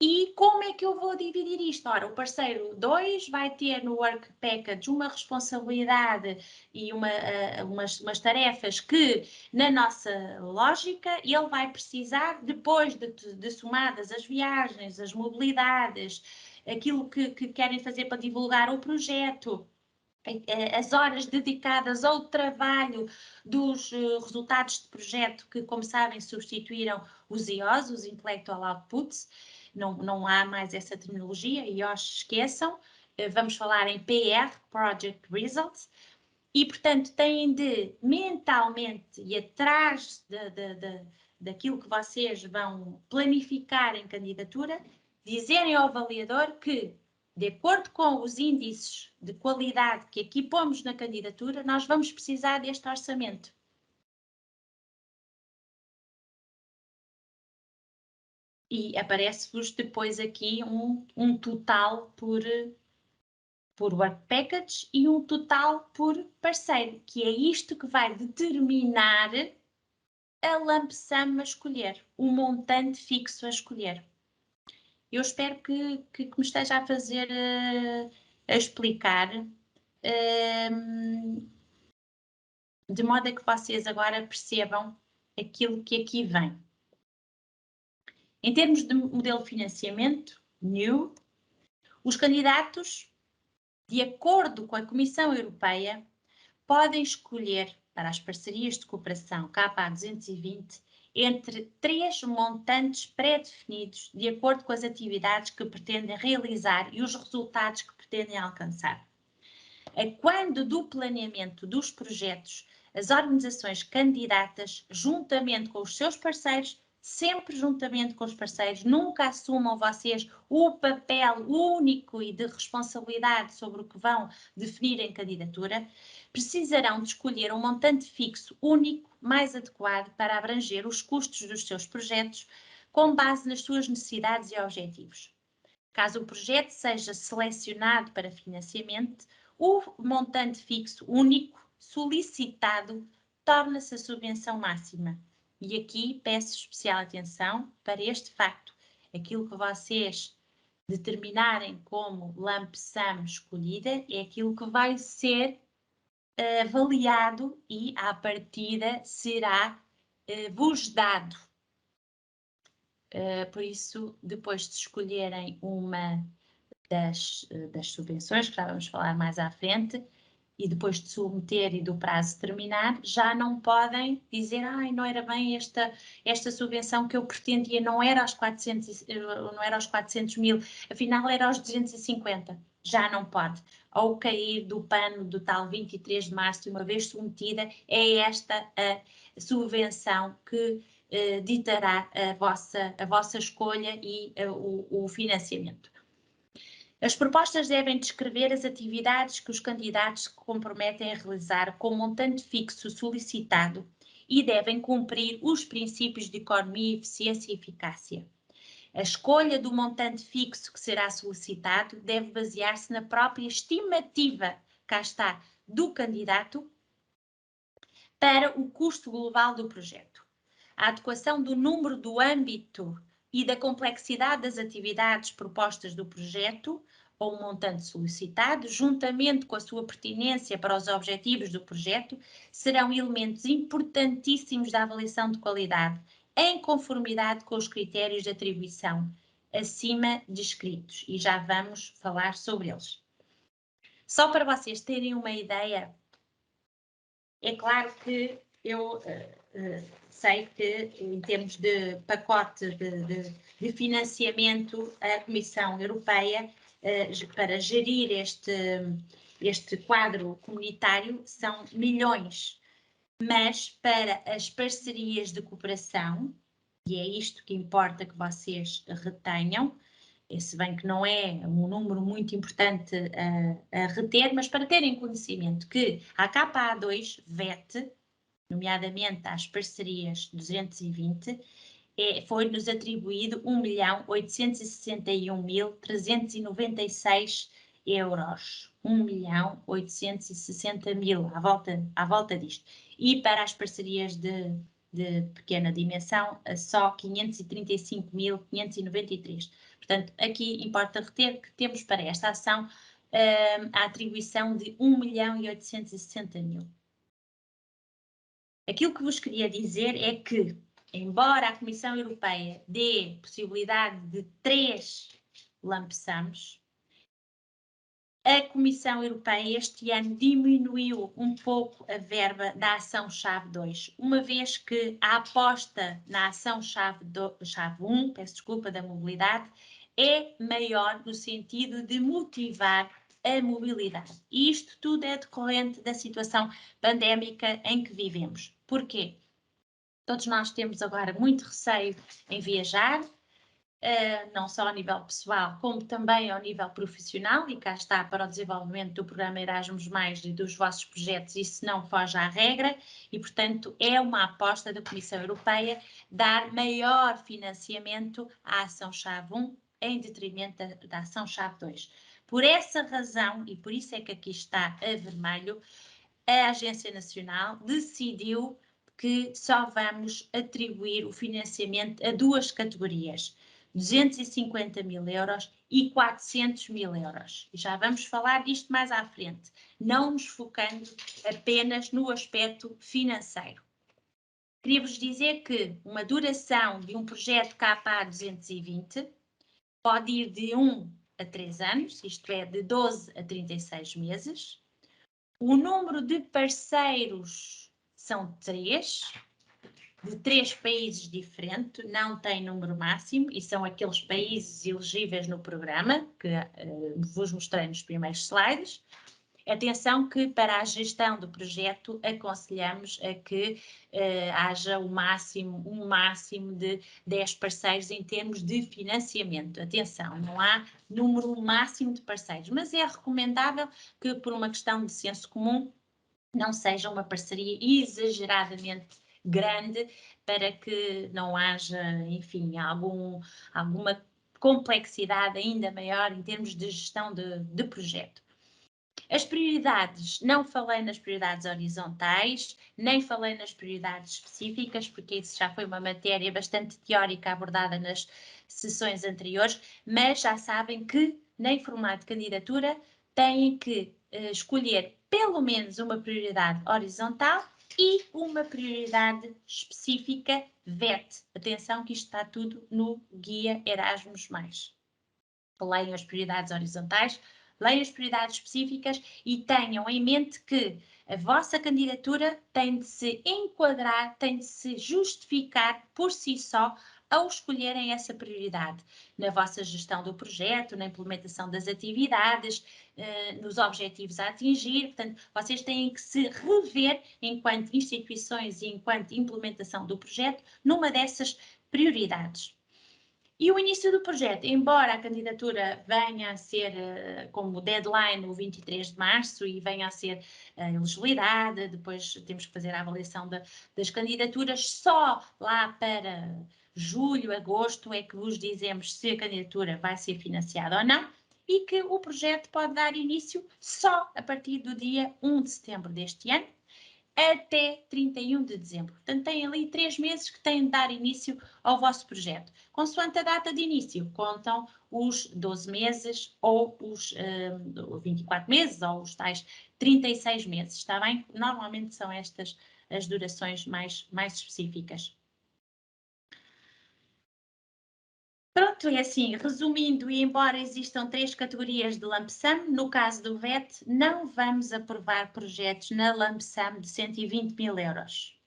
E como é que eu vou dividir isto? Ora, o parceiro 2 vai ter no Work Package uma responsabilidade e umas tarefas que, na nossa lógica, ele vai precisar, depois de somadas as viagens, as mobilidades, aquilo que querem fazer para divulgar o projeto, as horas dedicadas ao trabalho dos resultados de projeto que, como sabem, substituíram os IOs, os Intellectual Outputs. Não há mais essa terminologia, IOs esqueçam. Vamos falar em PR, Project Results. E, portanto, têm de mentalmente e atrás daquilo que vocês vão planificar em candidatura, dizerem ao avaliador que, de acordo com os índices de qualidade que aqui pomos na candidatura, nós vamos precisar deste orçamento. E aparece-vos depois aqui um total por Work Package e um total por parceiro, que é isto que vai determinar a lump sum a escolher, o montante fixo a escolher. Eu espero que me esteja a fazer a explicar, de modo a que vocês agora percebam aquilo que aqui vem. Em termos de modelo de financiamento, new, os candidatos, de acordo com a Comissão Europeia, podem escolher para as parcerias de cooperação KA 220 entre 3 montantes pré-definidos de acordo com as atividades que pretendem realizar e os resultados que pretendem alcançar. Quando do planeamento dos projetos, as organizações candidatas, juntamente com os seus parceiros, sempre juntamente com os parceiros, nunca assumam vocês o papel único e de responsabilidade sobre o que vão definir em candidatura, precisarão de escolher um montante fixo único mais adequado para abranger os custos dos seus projetos com base nas suas necessidades e objetivos. Caso o projeto seja selecionado para financiamento, o montante fixo único solicitado torna-se a subvenção máxima. E aqui peço especial atenção para este facto. Aquilo que vocês determinarem como lump sum escolhida é aquilo que vai ser avaliado e, à partida, será vos dado. Por isso, depois de escolherem uma das subvenções, que já vamos falar mais à frente, e depois de submeter e do prazo terminar, já não podem dizer, não era bem esta subvenção que eu pretendia, não era aos 400 mil, afinal era aos 250. Já não pode. Ao cair do pano do tal 23 de março, uma vez submetida, é esta a subvenção que ditará a vossa escolha e o financiamento. As propostas devem descrever as atividades que os candidatos se comprometem a realizar com o montante fixo solicitado e devem cumprir os princípios de economia, eficiência e eficácia. A escolha do montante fixo que será solicitado deve basear-se na própria estimativa, cá está, do candidato para o custo global do projeto. A adequação do número, do âmbito e da complexidade das atividades propostas do projeto ou o montante solicitado, juntamente com a sua pertinência para os objetivos do projeto, serão elementos importantíssimos da avaliação de qualidade, em conformidade com os critérios de atribuição acima descritos, e já vamos falar sobre eles. Só para vocês terem uma ideia, é claro que eu sei que, em termos de pacote de financiamento, a Comissão Europeia, para gerir este quadro comunitário, são milhões mas para as parcerias de cooperação, e é isto que importa que vocês retenham, se bem que não é um número muito importante a reter, mas para terem conhecimento que a KA2 VET, nomeadamente às parcerias 220, foi-nos atribuído 1.861.396 euros. 1.860.000, à volta disto. E para as parcerias de pequena dimensão, só 535.593. Portanto, aqui importa reter que temos para esta ação a atribuição de 1.860.000. Aquilo que vos queria dizer é que, embora a Comissão Europeia dê possibilidade de 3 lump sums, a Comissão Europeia este ano diminuiu um pouco a verba da ação-chave 2, uma vez que a aposta na ação-chave 1, peço desculpa, da mobilidade, é maior no sentido de motivar a mobilidade. E isto tudo é decorrente da situação pandémica em que vivemos. Porquê? Todos nós temos agora muito receio em viajar, não só ao nível pessoal, como também ao nível profissional, e cá está para o desenvolvimento do programa Erasmus+, e dos vossos projetos, isso não foge à regra, e portanto é uma aposta da Comissão Europeia dar maior financiamento à ação-chave 1 em detrimento da ação-chave 2. Por essa razão, e por isso é que aqui está a vermelho, a Agência Nacional decidiu que só vamos atribuir o financiamento a 2 categorias, 250.000 euros e 400.000 euros. E já vamos falar disto mais à frente, não nos focando apenas no aspecto financeiro. Queria-vos dizer que uma duração de um projeto KA 220 pode ir de 1 a 3 anos, isto é, de 12 a 36 meses. O número de parceiros são 3, de 3 países diferentes, não tem número máximo, e são aqueles países elegíveis no programa, que vos mostrei nos primeiros slides. Atenção que para a gestão do projeto aconselhamos a que haja um máximo de 10 parceiros em termos de financiamento. Atenção, não há número máximo de parceiros, mas é recomendável que por uma questão de senso comum não seja uma parceria exageradamente grande para que não haja, enfim, alguma complexidade ainda maior em termos de gestão de projeto. As prioridades, não falei nas prioridades horizontais, nem falei nas prioridades específicas, porque isso já foi uma matéria bastante teórica abordada nas sessões anteriores, mas já sabem que, em formato de candidatura, têm que escolher pelo menos uma prioridade horizontal e uma prioridade específica VET. Atenção que isto está tudo no guia Erasmus+. Leiam as prioridades horizontais, leiam as prioridades específicas e tenham em mente que a vossa candidatura tem de se enquadrar, tem de se justificar por si só ao escolherem essa prioridade na vossa gestão do projeto, na implementação das atividades, nos objetivos a atingir. Portanto, vocês têm que se rever enquanto instituições e enquanto implementação do projeto numa dessas prioridades. E o início do projeto, embora a candidatura venha a ser como deadline o 23 de março e venha a ser elegibilidade, depois temos que fazer a avaliação das candidaturas, só lá para julho, agosto é que vos dizemos se a candidatura vai ser financiada ou não, e que o projeto pode dar início só a partir do dia 1 de setembro deste ano, até 31 de dezembro. Portanto, têm ali 3 meses que têm de dar início ao vosso projeto. Consoante a data de início, contam os 12 meses ou os 24 meses ou os tais 36 meses, está bem? Normalmente são estas as durações mais específicas. Pronto, é assim, resumindo, e embora existam 3 categorias de lump sum, no caso do VET, não vamos aprovar projetos na lump sum de 120.000 euros,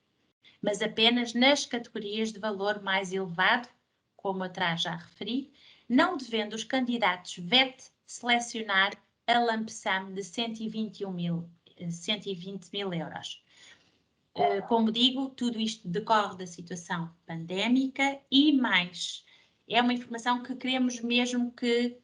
mas apenas nas categorias de valor mais elevado, como atrás já referi, não devendo os candidatos VET selecionar a lump sum de 120.000 euros. Como digo, tudo isto decorre da situação pandémica e mais. É uma informação que queremos mesmo que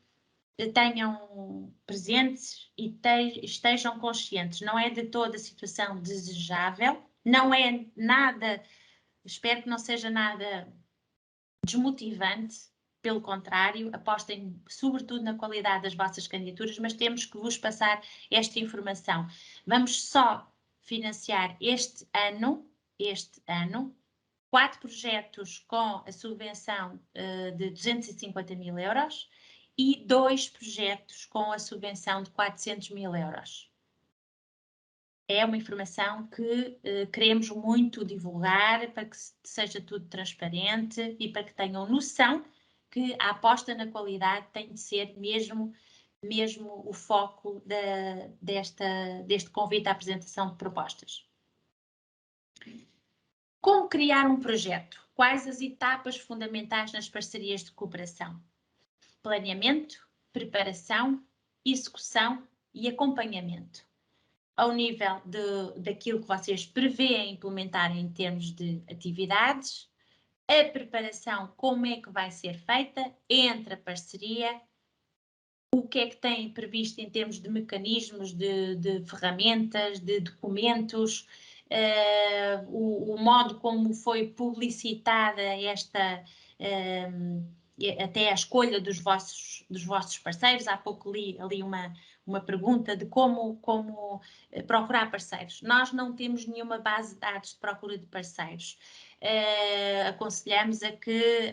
tenham presentes e estejam conscientes. Não é de toda a situação desejável, não é nada, espero que não seja nada desmotivante, pelo contrário, apostem sobretudo na qualidade das vossas candidaturas, mas temos que vos passar esta informação. Vamos só financiar este ano, 4 projetos com a subvenção de 250 mil euros e 2 projetos com a subvenção de 400 mil euros. É uma informação que queremos muito divulgar para que seja tudo transparente e para que tenham noção que a aposta na qualidade tem de ser mesmo o foco deste convite à apresentação de propostas. Como criar um projeto? Quais as etapas fundamentais nas parcerias de cooperação? Planeamento, preparação, execução e acompanhamento. Ao nível daquilo que vocês prevêem implementar em termos de atividades, a preparação, como é que vai ser feita entre a parceria, o que é que têm previsto em termos de mecanismos, de ferramentas, de documentos, o modo como foi publicitada esta até a escolha dos vossos parceiros. Há pouco li ali uma pergunta de como procurar parceiros. Nós não temos nenhuma base de dados de procura de parceiros. Aconselhamos a que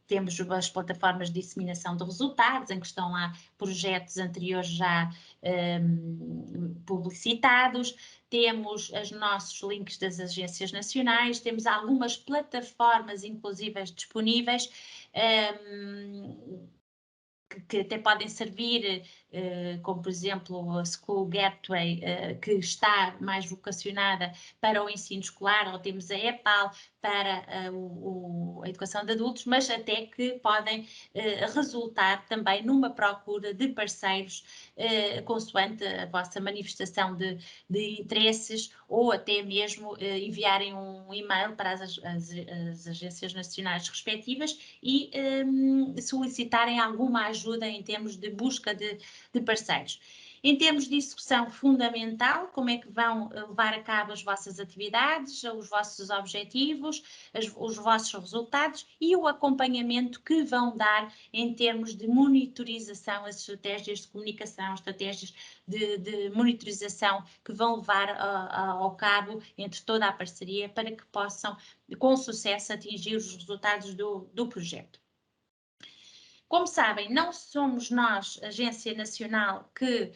temos as plataformas de disseminação de resultados, em que estão lá projetos anteriores já publicitados, temos os nossos links das agências nacionais, temos algumas plataformas inclusivas disponíveis, que até podem servir, como por exemplo a School Gateway, que está mais vocacionada para o ensino escolar, ou temos a EPAL para a educação de adultos, mas até que podem resultar também numa procura de parceiros, consoante a vossa manifestação de interesses, ou até mesmo enviarem um e-mail para as agências nacionais respectivas e solicitarem alguma ajuda em termos de busca de parceiros. Em termos de execução fundamental, como é que vão levar a cabo as vossas atividades, os vossos objetivos, os vossos resultados e o acompanhamento que vão dar em termos de monitorização, as estratégias de comunicação, estratégias de monitorização que vão levar ao cabo entre toda a parceria para que possam, com sucesso, atingir os resultados do projeto. Como sabem, não somos nós, Agência Nacional, que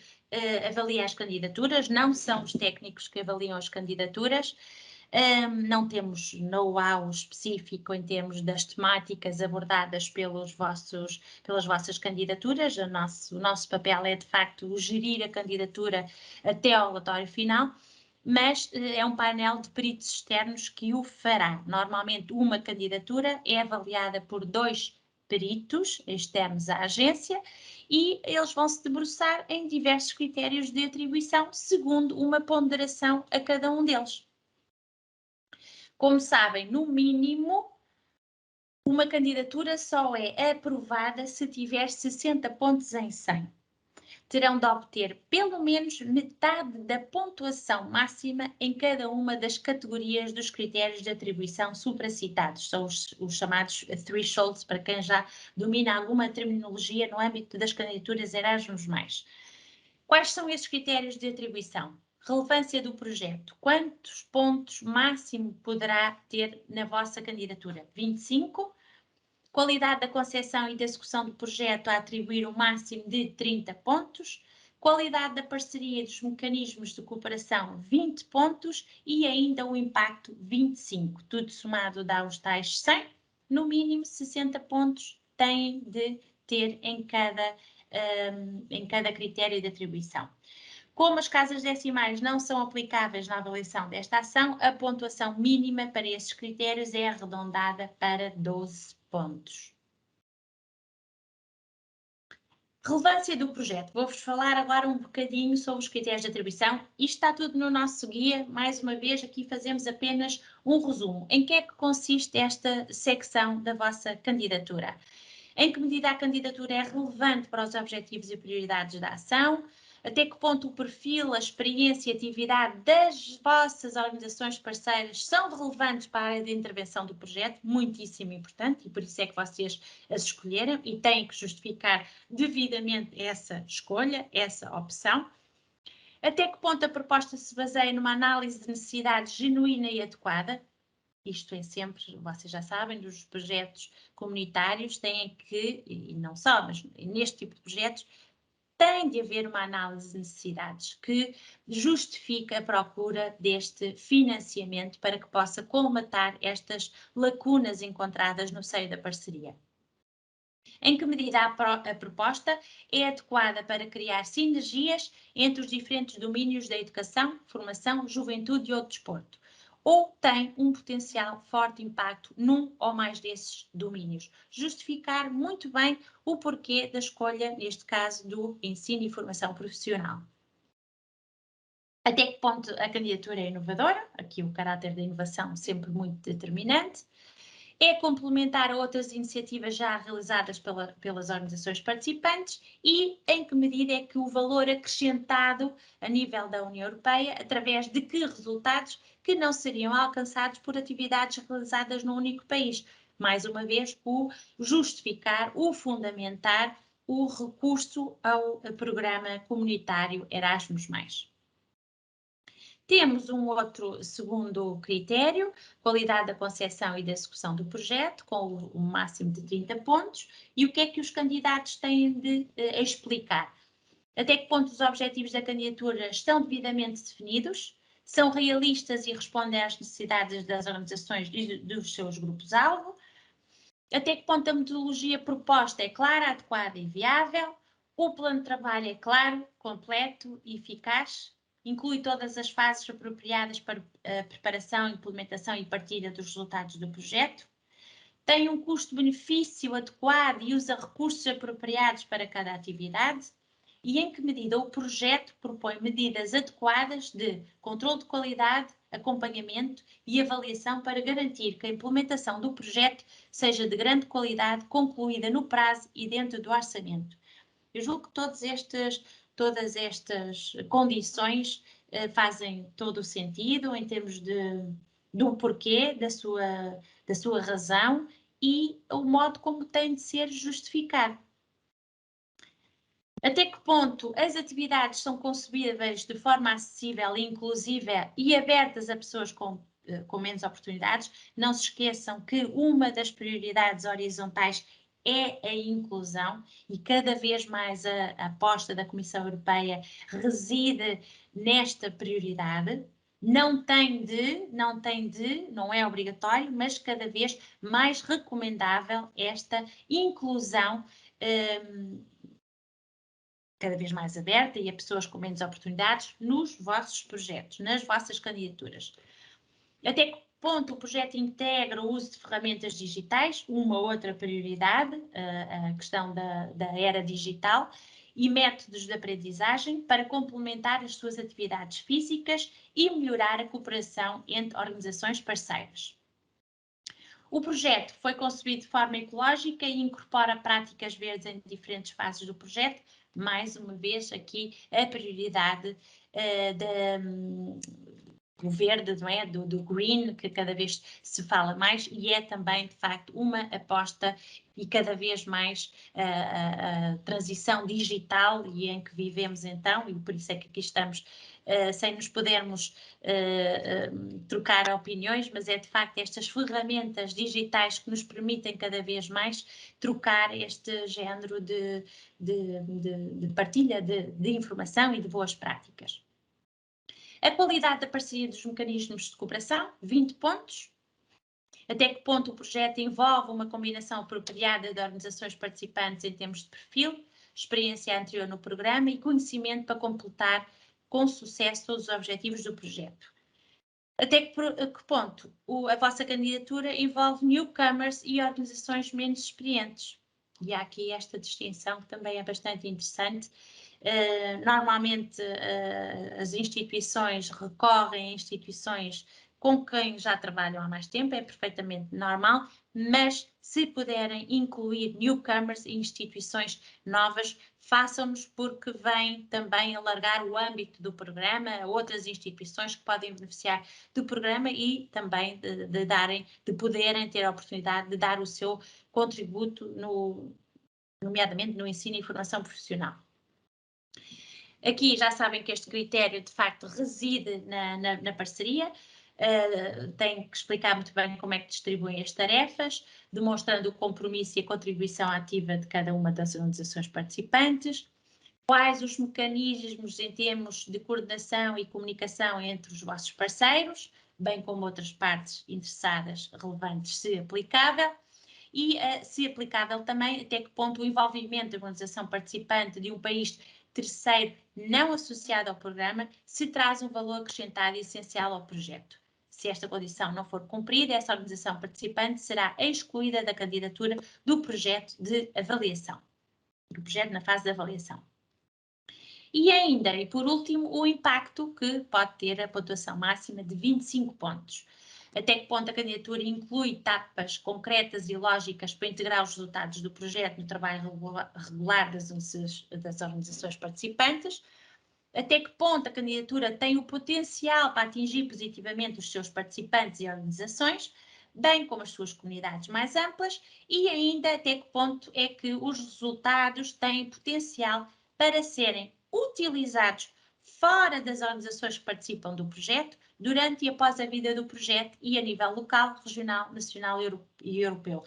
avalia as candidaturas, não são os técnicos que avaliam as candidaturas, não temos know-how específico em termos das temáticas abordadas pelas vossas candidaturas. O nosso papel é, de facto, gerir a candidatura até ao relatório final, mas é um painel de peritos externos que o fará. Normalmente, uma candidatura é avaliada por 2 peritos externos à agência e eles vão se debruçar em diversos critérios de atribuição, segundo uma ponderação a cada um deles. Como sabem, no mínimo, uma candidatura só é aprovada se tiver 60 pontos em 100. Terão de obter pelo menos metade da pontuação máxima em cada uma das categorias dos critérios de atribuição supracitados. São os chamados thresholds, para quem já domina alguma terminologia no âmbito das candidaturas Erasmus+. Quais são esses critérios de atribuição? Relevância do projeto. Quantos pontos máximo poderá ter na vossa candidatura? 25? Qualidade da concepção e da execução do projeto a atribuir um máximo de 30 pontos. Qualidade da parceria e dos mecanismos de cooperação, 20 pontos. E ainda o impacto, 25. Tudo somado dá os tais 100. No mínimo, 60 pontos têm de ter em cada critério de atribuição. Como as casas decimais não são aplicáveis na avaliação desta ação, a pontuação mínima para esses critérios é arredondada para 12 pontos. Relevância do projeto. Vou-vos falar agora um bocadinho sobre os critérios de atribuição. Isto está tudo no nosso guia. Mais uma vez, aqui fazemos apenas um resumo. Em que é que consiste esta secção da vossa candidatura? Em que medida a candidatura é relevante para os objetivos e prioridades da ação? Até que ponto o perfil, a experiência e a atividade das vossas organizações parceiras são relevantes para a área de intervenção do projeto? Muitíssimo importante, e por isso é que vocês as escolheram e têm que justificar devidamente essa escolha, essa opção. Até que ponto a proposta se baseia numa análise de necessidade genuína e adequada? Isto é sempre, vocês já sabem, dos projetos comunitários têm que, e não só, mas neste tipo de projetos, tem de haver uma análise de necessidades que justifique a procura deste financiamento para que possa colmatar estas lacunas encontradas no seio da parceria. Em que medida a proposta é adequada para criar sinergias entre os diferentes domínios da educação, formação, juventude ou desporto? Ou tem um potencial forte impacto num ou mais desses domínios? Justificar muito bem o porquê da escolha, neste caso, do ensino e formação profissional. Até que ponto a candidatura é inovadora? Aqui o caráter da inovação sempre muito determinante. É complementar a outras iniciativas já realizadas pelas organizações participantes e em que medida é que o valor acrescentado a nível da União Europeia, através de que resultados que não seriam alcançados por atividades realizadas num único país. Mais uma vez, o justificar, o fundamentar o recurso ao programa comunitário Erasmus+. Temos um outro segundo critério, qualidade da concepção e da execução do projeto, com o máximo de 30 pontos. E o que é que os candidatos têm de explicar? Até que ponto os objetivos da candidatura estão devidamente definidos, são realistas e respondem às necessidades das organizações e dos seus grupos-alvo. Até que ponto a metodologia proposta é clara, adequada e viável. O plano de trabalho é claro, completo e eficaz. Inclui todas as fases apropriadas para a preparação, implementação e partilha dos resultados do projeto. Tem um custo-benefício adequado e usa recursos apropriados para cada atividade. E em que medida o projeto propõe medidas adequadas de controle de qualidade, acompanhamento e avaliação para garantir que a implementação do projeto seja de grande qualidade, concluída no prazo e dentro do orçamento. Eu julgo que todas estas condições fazem todo o sentido em termos do porquê, da sua razão e o modo como tem de ser justificado. Até que ponto as atividades são concebíveis de forma acessível, inclusiva e abertas a pessoas com menos oportunidades? Não se esqueçam que uma das prioridades horizontais é a inclusão e cada vez mais a aposta da Comissão Europeia reside nesta prioridade. Não é obrigatório, mas cada vez mais recomendável esta inclusão cada vez mais aberta e a pessoas com menos oportunidades nos vossos projetos, nas vossas candidaturas. Até que ponto o projeto integra o uso de ferramentas digitais, uma outra prioridade, a questão da era digital, e métodos de aprendizagem para complementar as suas atividades físicas e melhorar a cooperação entre organizações parceiras. O projeto foi concebido de forma ecológica e incorpora práticas verdes em diferentes fases do projeto. Mais uma vez, aqui a prioridade do verde, não é? Do green, que cada vez se fala mais, e é também, de facto, uma aposta e cada vez mais a transição digital e em que vivemos então, e por isso é que aqui estamos sem nos podermos trocar opiniões, mas é de facto estas ferramentas digitais que nos permitem cada vez mais trocar este género de partilha de informação e de boas práticas. A qualidade da parceria dos mecanismos de cooperação, 20 pontos. Até que ponto o projeto envolve uma combinação apropriada de organizações participantes em termos de perfil, experiência anterior no programa e conhecimento para completar com sucesso todos os objetivos do projeto. Até que ponto a vossa candidatura envolve newcomers e organizações menos experientes. E há aqui esta distinção que também é bastante interessante. Normalmente as instituições recorrem a instituições com quem já trabalham há mais tempo, é perfeitamente normal, mas se puderem incluir newcomers e instituições novas, façam-nos, porque vem também alargar o âmbito do programa a outras instituições que podem beneficiar do programa e também de poderem ter a oportunidade de dar o seu contributo, nomeadamente no ensino e formação profissional. Aqui já sabem que este critério, de facto, reside na parceria. Tem que explicar muito bem como é que distribuem as tarefas, demonstrando o compromisso e a contribuição ativa de cada uma das organizações participantes. Quais os mecanismos em termos de coordenação e comunicação entre os vossos parceiros, bem como outras partes interessadas relevantes, se aplicável. E, se aplicável também, até que ponto o envolvimento da organização participante de um país terceiro não associado ao programa se traz um valor acrescentado e essencial ao projeto. Se esta condição não for cumprida, essa organização participante será excluída da candidatura do projeto de avaliação, do projeto na fase de avaliação. E ainda, e por último, o impacto, que pode ter a pontuação máxima de 25 pontos. Até que ponto a candidatura inclui etapas concretas e lógicas para integrar os resultados do projeto no trabalho regular das organizações participantes. Até que ponto a candidatura tem o potencial para atingir positivamente os seus participantes e organizações, bem como as suas comunidades mais amplas, e ainda até que ponto é que os resultados têm potencial para serem utilizados fora das organizações que participam do projeto, durante e após a vida do projeto e a nível local, regional, nacional e europeu.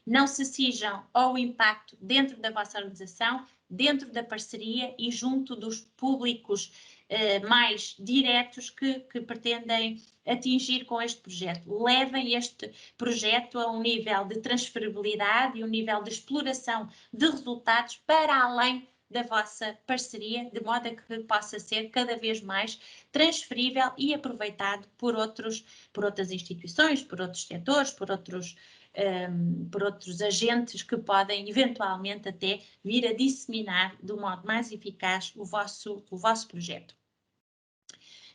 Não se cinjam ao impacto dentro da vossa organização, dentro da parceria e junto dos públicos mais diretos que pretendem atingir com este projeto. Levem este projeto a um nível de transferibilidade e um nível de exploração de resultados para além da vossa parceria, de modo a que possa ser cada vez mais transferível e aproveitado por outras instituições, por outros setores, por outros agentes que podem eventualmente até vir a disseminar de um modo mais eficaz o vosso projeto.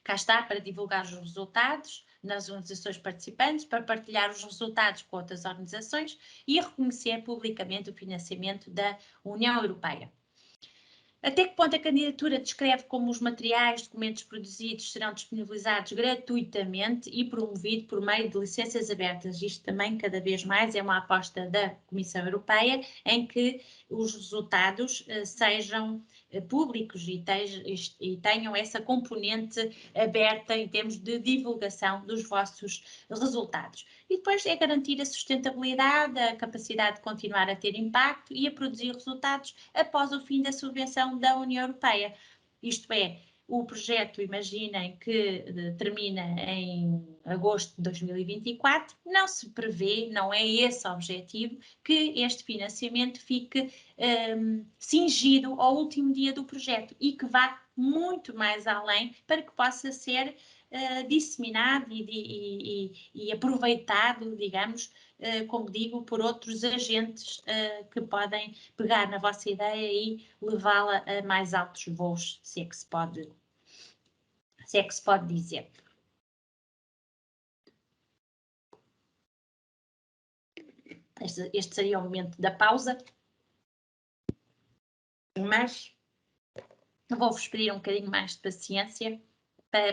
Cá está para divulgar os resultados nas organizações participantes, para partilhar os resultados com outras organizações e reconhecer publicamente o financiamento da União Europeia. Até que ponto a candidatura descreve como os materiais, documentos produzidos serão disponibilizados gratuitamente e promovido por meio de licenças abertas? Isto também, cada vez mais, é uma aposta da Comissão Europeia em que os resultados sejam públicos e tenham essa componente aberta em termos de divulgação dos vossos resultados. E depois é garantir a sustentabilidade, a capacidade de continuar a ter impacto e a produzir resultados após o fim da subvenção da União Europeia. Isto é, o projeto, imaginem que termina em agosto de 2024, não se prevê, não é esse o objetivo, que este financiamento fique cingido ao último dia do projeto e que vá muito mais além para que possa ser disseminado e aproveitado, digamos, como digo, por outros agentes que podem pegar na vossa ideia e levá-la a mais altos voos, se é que se pode dizer. Este seria o momento da pausa, mas vou-vos pedir um bocadinho mais de paciência,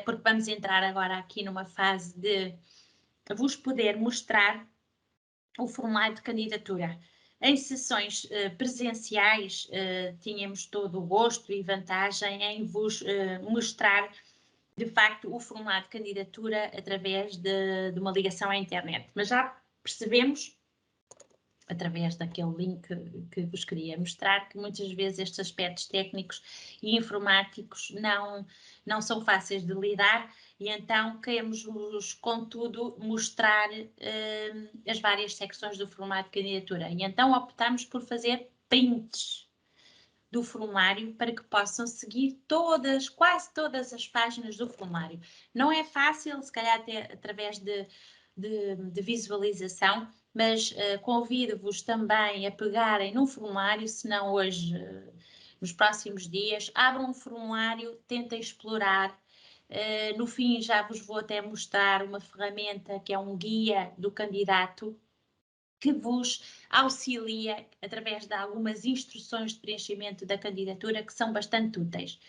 porque vamos entrar agora aqui numa fase de vos poder mostrar o formulário de candidatura. Em sessões presenciais, tínhamos todo o gosto e vantagem em vos mostrar, de facto, o formulário de candidatura através de uma ligação à internet. Mas já percebemos, através daquele link que vos queria mostrar, que muitas vezes estes aspectos técnicos e informáticos não são fáceis de lidar e então queremos-vos, contudo, mostrar as várias secções do formulário de candidatura. E então optamos por fazer prints do formulário para que possam seguir quase todas as páginas do formulário. Não é fácil, se calhar até através de visualização, mas convido-vos também a pegarem no formulário, se não hoje, nos próximos dias, abram um formulário, tentem explorar. No fim já vos vou até mostrar uma ferramenta que é um guia do candidato, que vos auxilia através de algumas instruções de preenchimento da candidatura que são bastante úteis.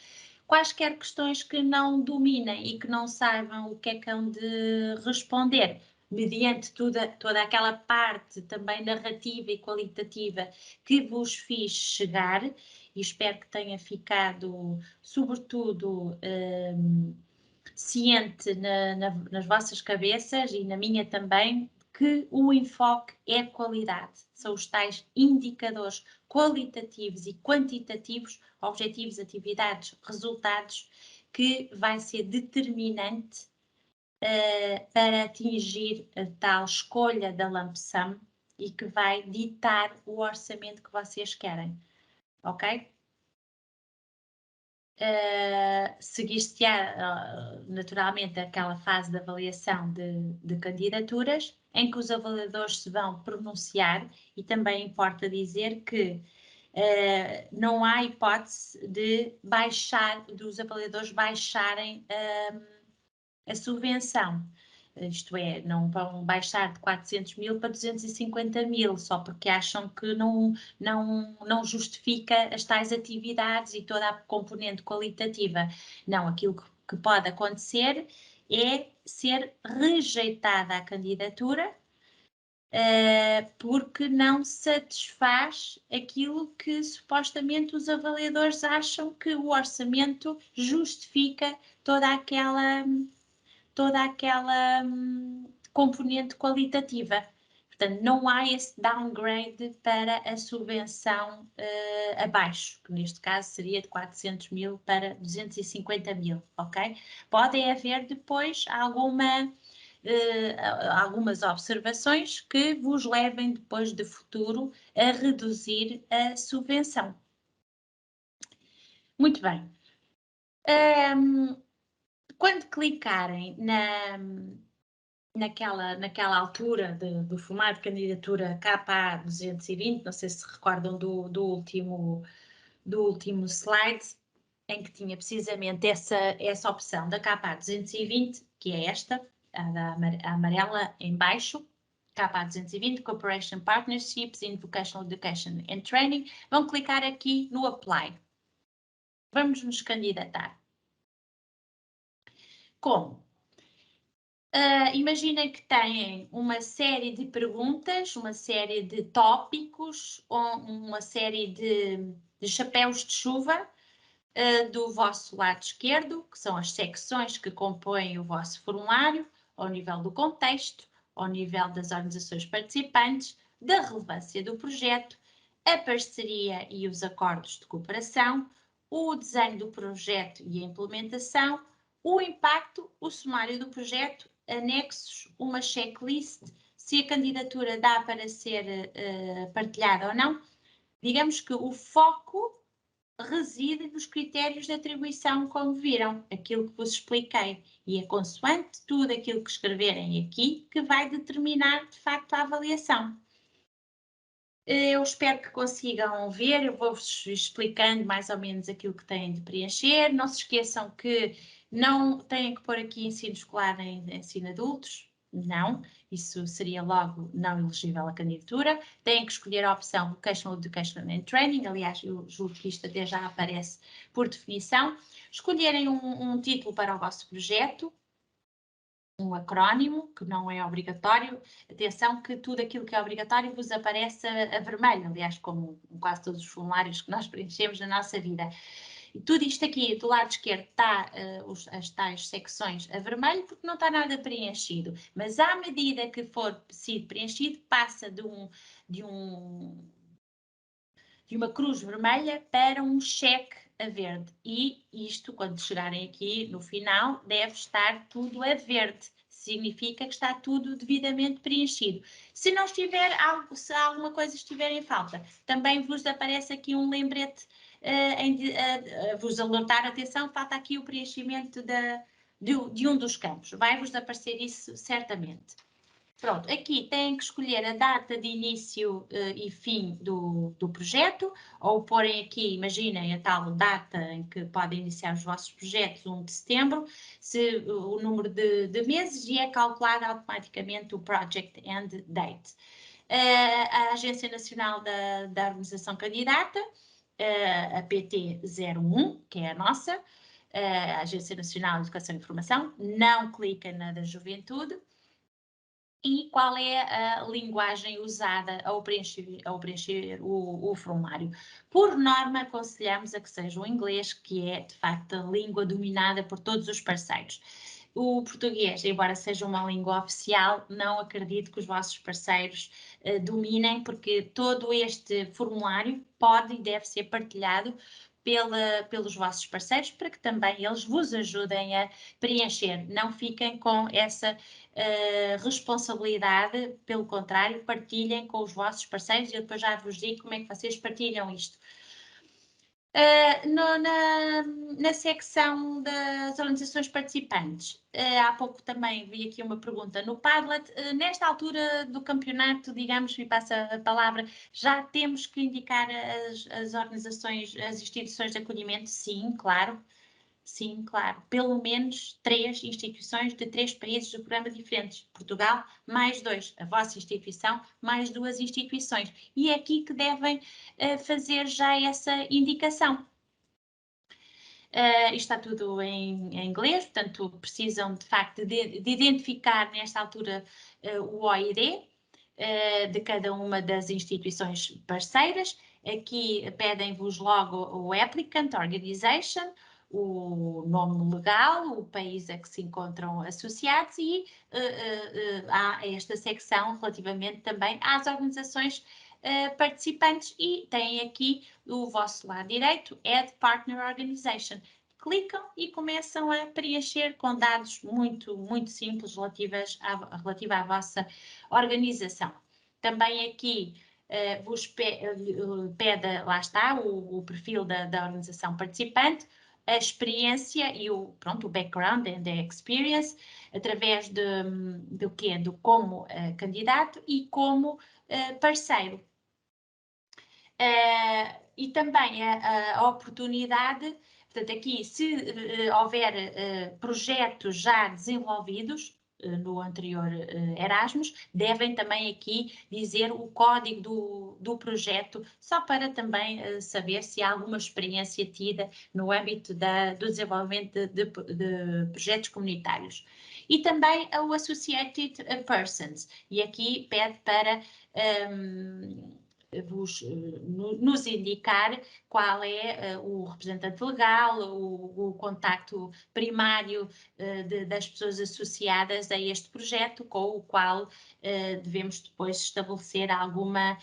Quaisquer questões que não dominem e que não saibam o que é que hão de responder, mediante toda aquela parte também narrativa e qualitativa que vos fiz chegar, e espero que tenha ficado, sobretudo, ciente nas vossas cabeças e na minha também, que o enfoque é qualidade. São os tais indicadores qualitativos e quantitativos, objetivos, atividades, resultados, que vai ser determinante para atingir a tal escolha da lump sum e que vai ditar o orçamento que vocês querem, ok? Seguir-se-á naturalmente aquela fase de avaliação de candidaturas, em que os avaliadores se vão pronunciar, e também importa dizer que não há hipótese dos avaliadores baixarem a subvenção. Isto é, não vão baixar de 400 mil para 250 mil, só porque acham que não justifica as tais atividades e toda a componente qualitativa. Não, aquilo que pode acontecer é ser rejeitada a candidatura porque não satisfaz aquilo que supostamente os avaliadores acham que o orçamento justifica toda aquela componente qualitativa. Portanto, não há esse downgrade para a subvenção abaixo, que neste caso seria de 400 mil para 250 mil, ok? Podem haver depois algumas observações que vos levem depois de futuro a reduzir a subvenção. Muito bem. Quando clicarem naquela altura do formulário de candidatura KA 220, não sei se recordam do último slide, em que tinha precisamente essa opção da KA 220, que é esta, a amarela em baixo, KA 220, Cooperation Partnerships in Vocational Education and Training, vão clicar aqui no Apply. Vamos nos candidatar. Como? Imaginem que têm uma série de perguntas, uma série de tópicos, ou uma série de chapéus de chuva do vosso lado esquerdo, que são as secções que compõem o vosso formulário, ao nível do contexto, ao nível das organizações participantes, da relevância do projeto, a parceria e os acordos de cooperação, o desenho do projeto e a implementação, o impacto, o sumário do projeto, anexos, uma checklist, se a candidatura dá para ser partilhada ou não. Digamos que o foco reside nos critérios de atribuição, como viram, aquilo que vos expliquei, e é consoante tudo aquilo que escreverem aqui que vai determinar, de facto, a avaliação. Eu espero que consigam ver, eu vou-vos explicando mais ou menos aquilo que têm de preencher. Não se esqueçam que não têm que pôr aqui ensino escolar nem ensino adultos, não, isso seria logo não elegível à candidatura. Têm que escolher a opção Vocational Education and Training, aliás, eu julgo que isto até já aparece por definição. Escolherem um título para o vosso projeto, um acrónimo, que não é obrigatório. Atenção que tudo aquilo que é obrigatório vos aparece a vermelho, aliás, como em quase todos os formulários que nós preenchemos na nossa vida. E tudo isto aqui do lado esquerdo está as tais secções a vermelho porque não está nada preenchido, mas à medida que for sido preenchido passa de uma cruz vermelha para um cheque a verde, e isto, quando chegarem aqui no final, deve estar tudo a verde, significa que está tudo devidamente preenchido. Se não estiver, se alguma coisa estiver em falta, também vos aparece aqui um lembrete vos alertar, atenção, falta aqui o preenchimento de um dos campos, vai-vos aparecer isso certamente. Pronto, aqui têm que escolher a data de início e fim do projeto, ou porem aqui, imaginem, a tal data em que podem iniciar os vossos projetos, 1 de setembro, se o número de meses, e é calculado automaticamente o Project End Date. A Agência Nacional da Organização Candidata, a PT01, que é a nossa, a Agência Nacional de Educação e Informação, não clica na da Juventude. E qual é a linguagem usada ao preencher o formulário. Por norma, aconselhamos a que seja o inglês, que é, de facto, a língua dominada por todos os parceiros. O português, embora seja uma língua oficial, não acredito que os vossos parceiros dominem, porque todo este formulário pode e deve ser partilhado pelos vossos parceiros, para que também eles vos ajudem a preencher. Não fiquem com essa responsabilidade, pelo contrário, partilhem com os vossos parceiros e eu depois já vos digo como é que vocês partilham isto. Na secção das organizações participantes, há pouco também vi aqui uma pergunta no Padlet. Nesta altura do campeonato, digamos, me passa a palavra, já temos que indicar as organizações, as instituições de acolhimento? Sim, claro. Sim, claro. Pelo menos 3 instituições de 3 países do programa diferentes. Portugal, mais 2. A vossa instituição, mais 2 instituições. E é aqui que devem fazer já essa indicação. Isto está tudo em inglês, portanto, precisam de facto de identificar nesta altura o OID de cada uma das instituições parceiras. Aqui pedem-vos logo o applicant organization, o nome legal, o país a que se encontram associados e há esta secção relativamente também às organizações participantes e têm aqui o vosso lado direito, Add Partner Organization. Clicam e começam a preencher com dados muito, muito simples relativa à vossa organização. Também aqui vos pede, lá está, o perfil da organização participante, a experiência e o background and the experience, através do quê? Do como candidato e como parceiro. E também a oportunidade, portanto, aqui, se houver projetos já desenvolvidos no anterior Erasmus, devem também aqui dizer o código do projeto, só para também saber se há alguma experiência tida no âmbito do desenvolvimento de projetos comunitários. E também o Associated Persons, e aqui pede para nos indicar qual é o representante legal, o contacto primário das pessoas associadas a este projeto, com o qual devemos depois estabelecer alguma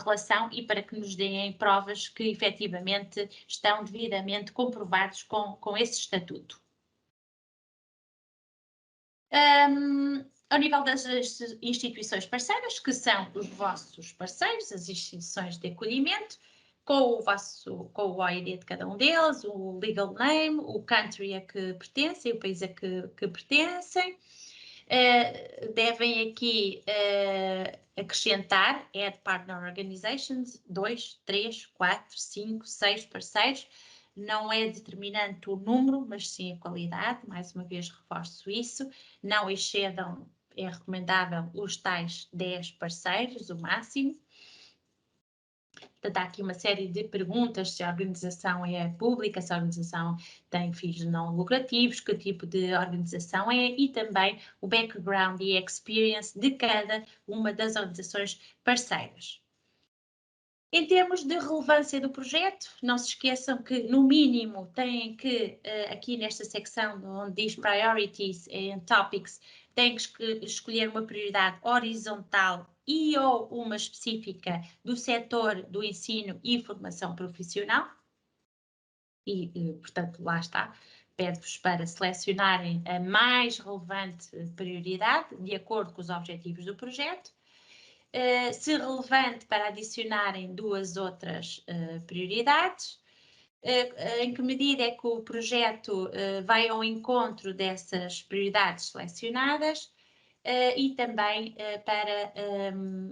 relação e para que nos deem provas que efetivamente estão devidamente comprovados com esse estatuto. Ao nível das instituições parceiras, que são os vossos parceiros, as instituições de acolhimento, com o OID de cada um deles, o legal name, o country a que pertencem, o país a que pertencem. Devem aqui acrescentar Add Partner Organizations, 2, 3, 4, 5, 6 parceiros. Não é determinante o número, mas sim a qualidade, mais uma vez reforço isso. Não excedam, é recomendável, os tais 10 parceiros, o máximo. Portanto, há aqui uma série de perguntas, se a organização é pública, se a organização tem fins não lucrativos, que tipo de organização é e também o background e experience de cada uma das organizações parceiras. Em termos de relevância do projeto, não se esqueçam que, no mínimo, têm que, aqui nesta secção onde diz Priorities and Topics, têm que escolher uma prioridade horizontal e ou uma específica do setor do ensino e formação profissional. E portanto, lá está, pede-vos para selecionarem a mais relevante prioridade, de acordo com os objetivos do projeto. Se relevante, para adicionarem 2 outras prioridades. Em que medida é que o projeto vai ao encontro dessas prioridades selecionadas? e também para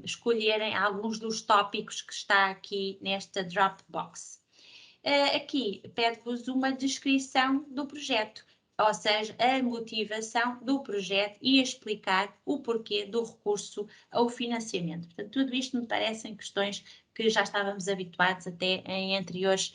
escolherem alguns dos tópicos que está aqui nesta Dropbox. Aqui pede-vos uma descrição do projeto, ou seja, a motivação do projeto e explicar o porquê do recurso ao financiamento. Portanto, tudo isto me parecem questões que já estávamos habituados até em anteriores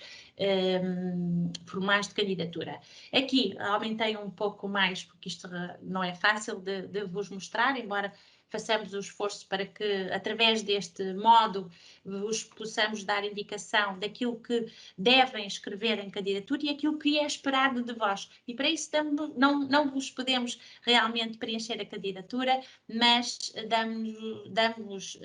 formatos de candidatura. Aqui aumentei um pouco mais, porque isto não é fácil de vos mostrar, embora façamos o esforço para que, através deste modo, vos possamos dar indicação daquilo que devem escrever em candidatura e aquilo que é esperado de vós. E para isso não vos podemos realmente preencher a candidatura, mas damos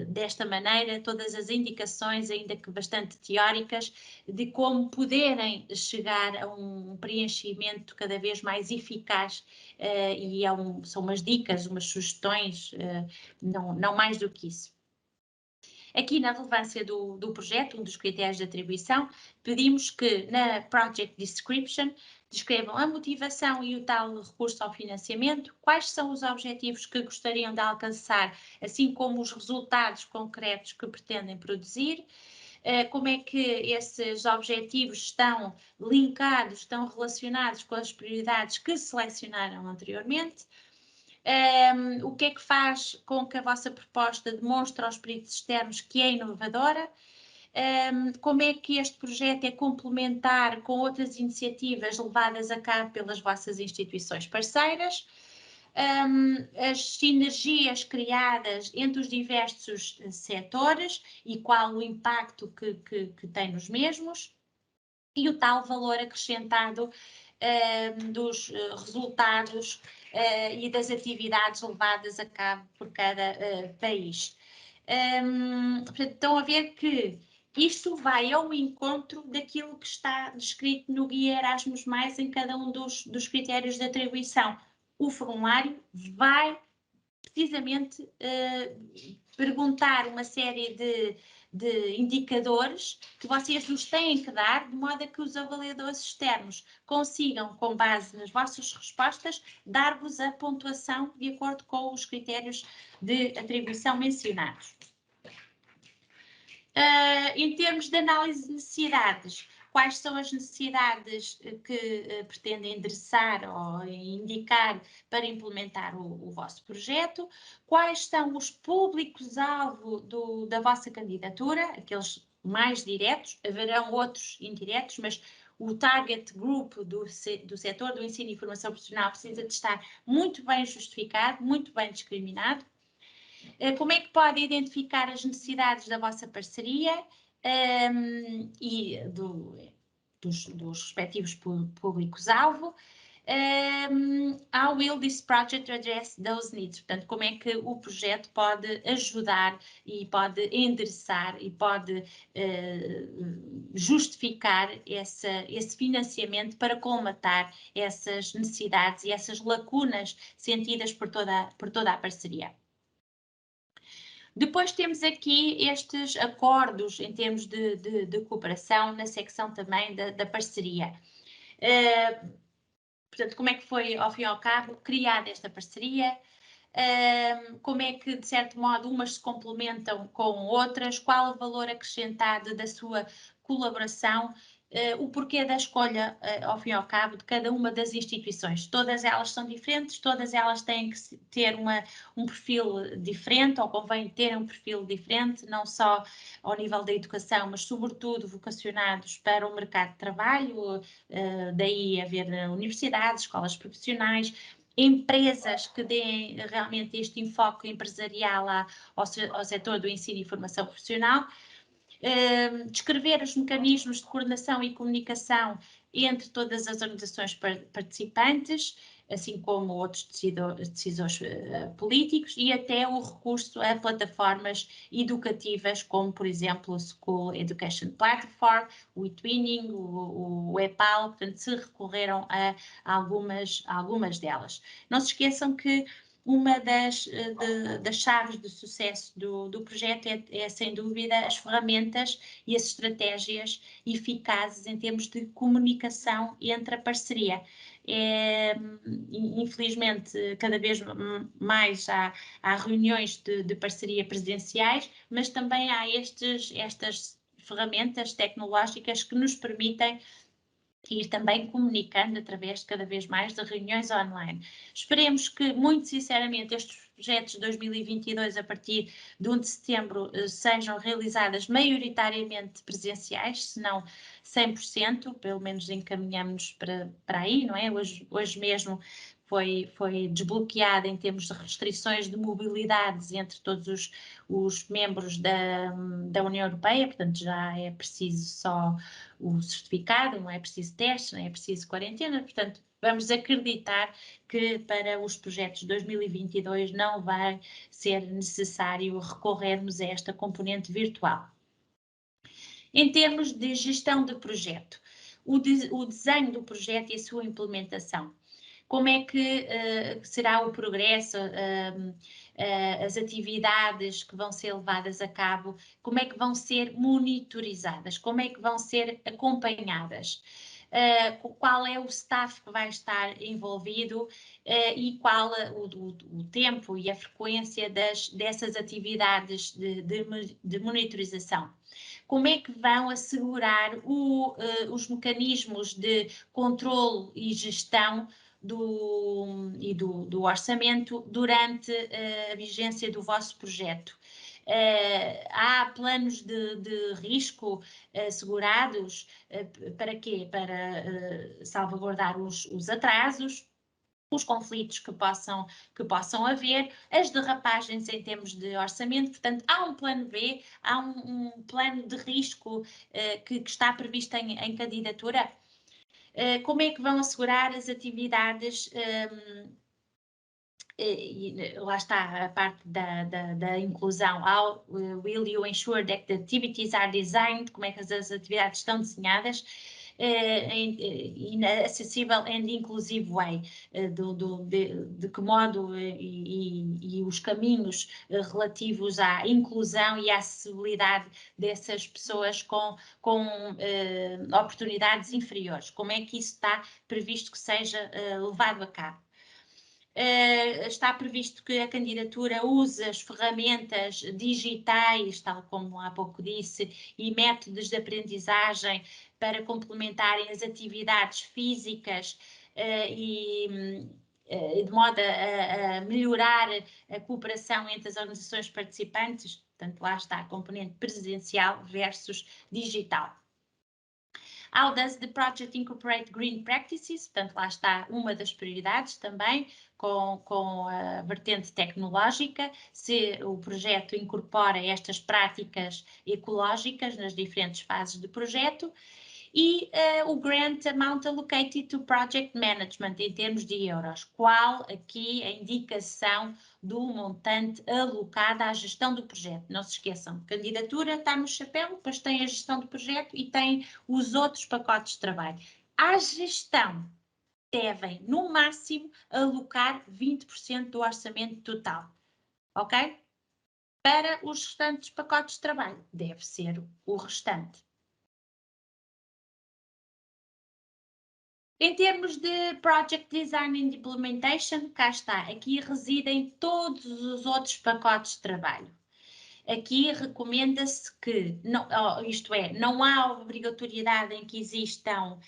desta maneira todas as indicações, ainda que bastante teóricas, de como poderem chegar a um preenchimento cada vez mais eficaz e são umas dicas, umas sugestões, não mais do que isso. Aqui na relevância do projeto, um dos critérios de atribuição, pedimos que na Project Description descrevam a motivação e o tal recurso ao financiamento, quais são os objetivos que gostariam de alcançar, assim como os resultados concretos que pretendem produzir, como é que esses objetivos estão linkados, estão relacionados com as prioridades que selecionaram anteriormente. O que é que faz com que a vossa proposta demonstre aos peritos externos que é inovadora? Como é que este projeto é complementar com outras iniciativas levadas a cabo pelas vossas instituições parceiras? As sinergias criadas entre os diversos setores e qual o impacto que tem nos mesmos? E o tal valor acrescentado dos resultados e das atividades levadas a cabo por cada país. Portanto, estão a ver que isto vai ao encontro daquilo que está descrito no Guia Erasmus+, em cada um dos critérios de atribuição. O formulário vai precisamente perguntar uma série de indicadores que vocês nos têm que dar, de modo a que os avaliadores externos consigam, com base nas vossas respostas, dar-vos a pontuação de acordo com os critérios de atribuição mencionados. Em termos de análise de necessidades, quais são as necessidades que pretendem endereçar ou indicar para implementar o vosso projeto, quais são os públicos-alvo da vossa candidatura, aqueles mais diretos, haverão outros indiretos, mas o target group do setor do ensino e formação profissional precisa de estar muito bem justificado, muito bem discriminado. Como é que pode identificar as necessidades da vossa parceria e dos respectivos públicos-alvo? How will this project address those needs? Portanto, como é que o projeto pode ajudar e pode endereçar e pode justificar esse financiamento para colmatar essas necessidades e essas lacunas sentidas por toda a parceria? Depois temos aqui estes acordos em termos de cooperação na secção também da parceria. Portanto, como é que foi, ao fim e ao cabo, criada esta parceria? Como é que, de certo modo, umas se complementam com outras? Qual o valor acrescentado da sua colaboração? O porquê da escolha, ao fim e ao cabo, de cada uma das instituições. Todas elas são diferentes, todas elas têm que ter um perfil diferente, ou convém ter um perfil diferente, não só ao nível da educação, mas sobretudo vocacionados para o mercado de trabalho, daí haver universidades, escolas profissionais, empresas que deem realmente este enfoque empresarial ao setor do ensino e formação profissional. Descrever os mecanismos de coordenação e comunicação entre todas as organizações participantes, assim como outros decisores políticos, e até o recurso a plataformas educativas, como, por exemplo, o School Education Platform, o eTwinning, o EPAL, portanto, se recorreram a algumas delas. Não se esqueçam que uma das chaves de sucesso do projeto é, sem dúvida, as ferramentas e as estratégias eficazes em termos de comunicação entre a parceria. Infelizmente, cada vez mais há reuniões de parceria presenciais, mas também há estas ferramentas tecnológicas que nos permitem ir também comunicando através de cada vez mais de reuniões online. Esperemos que, muito sinceramente, estes projetos de 2022, a partir de 1 de setembro, sejam realizadas maioritariamente presenciais, se não 100%, pelo menos encaminhamos para aí, não é? Hoje mesmo foi desbloqueada em termos de restrições de mobilidades entre todos os membros da União Europeia, portanto já é preciso só o certificado, não é preciso teste, não é preciso quarentena, portanto vamos acreditar que para os projetos de 2022 não vai ser necessário recorrermos a esta componente virtual. Em termos de gestão de projeto, o desenho do projeto e a sua implementação. Como é que será o progresso, as atividades que vão ser levadas a cabo, como é que vão ser monitorizadas, como é que vão ser acompanhadas, qual é o staff que vai estar envolvido e qual o tempo e a frequência dessas atividades de monitorização. Como é que vão assegurar os mecanismos de controle e gestão do orçamento durante a vigência do vosso projeto? Há planos de risco assegurados para quê? Para salvaguardar os atrasos, os conflitos que possam haver, as derrapagens em termos de orçamento. Portanto, há um plano B, há um plano de risco que está previsto em candidatura. Como é que vão assegurar as atividades? Lá está a parte da inclusão. Will you ensure that the activities are designed? Como é que as atividades estão desenhadas? In accessible and inclusive way, de que modo e os caminhos relativos à inclusão e à acessibilidade dessas pessoas com oportunidades inferiores. Como é que isso está previsto que seja levado a cabo? Está previsto que a candidatura use as ferramentas digitais, tal como há pouco disse, e métodos de aprendizagem para complementarem as atividades físicas de modo a melhorar a cooperação entre as organizações participantes. Portanto, lá está a componente presencial versus digital. How does the project incorporate green practices? Portanto, lá está uma das prioridades também, com a vertente tecnológica, se o projeto incorpora estas práticas ecológicas nas diferentes fases do projeto. E o grant amount allocated to project management em termos de euros. Qual aqui a indicação do montante alocado à gestão do projeto? Não se esqueçam, candidatura está no chapéu, depois tem a gestão do projeto e tem os outros pacotes de trabalho. À gestão devem, no máximo, alocar 20% do orçamento total, ok? Para os restantes pacotes de trabalho, deve ser o restante. Em termos de Project Design and Implementation, cá está, aqui residem todos os outros pacotes de trabalho. Aqui recomenda-se que, não há obrigatoriedade em que existam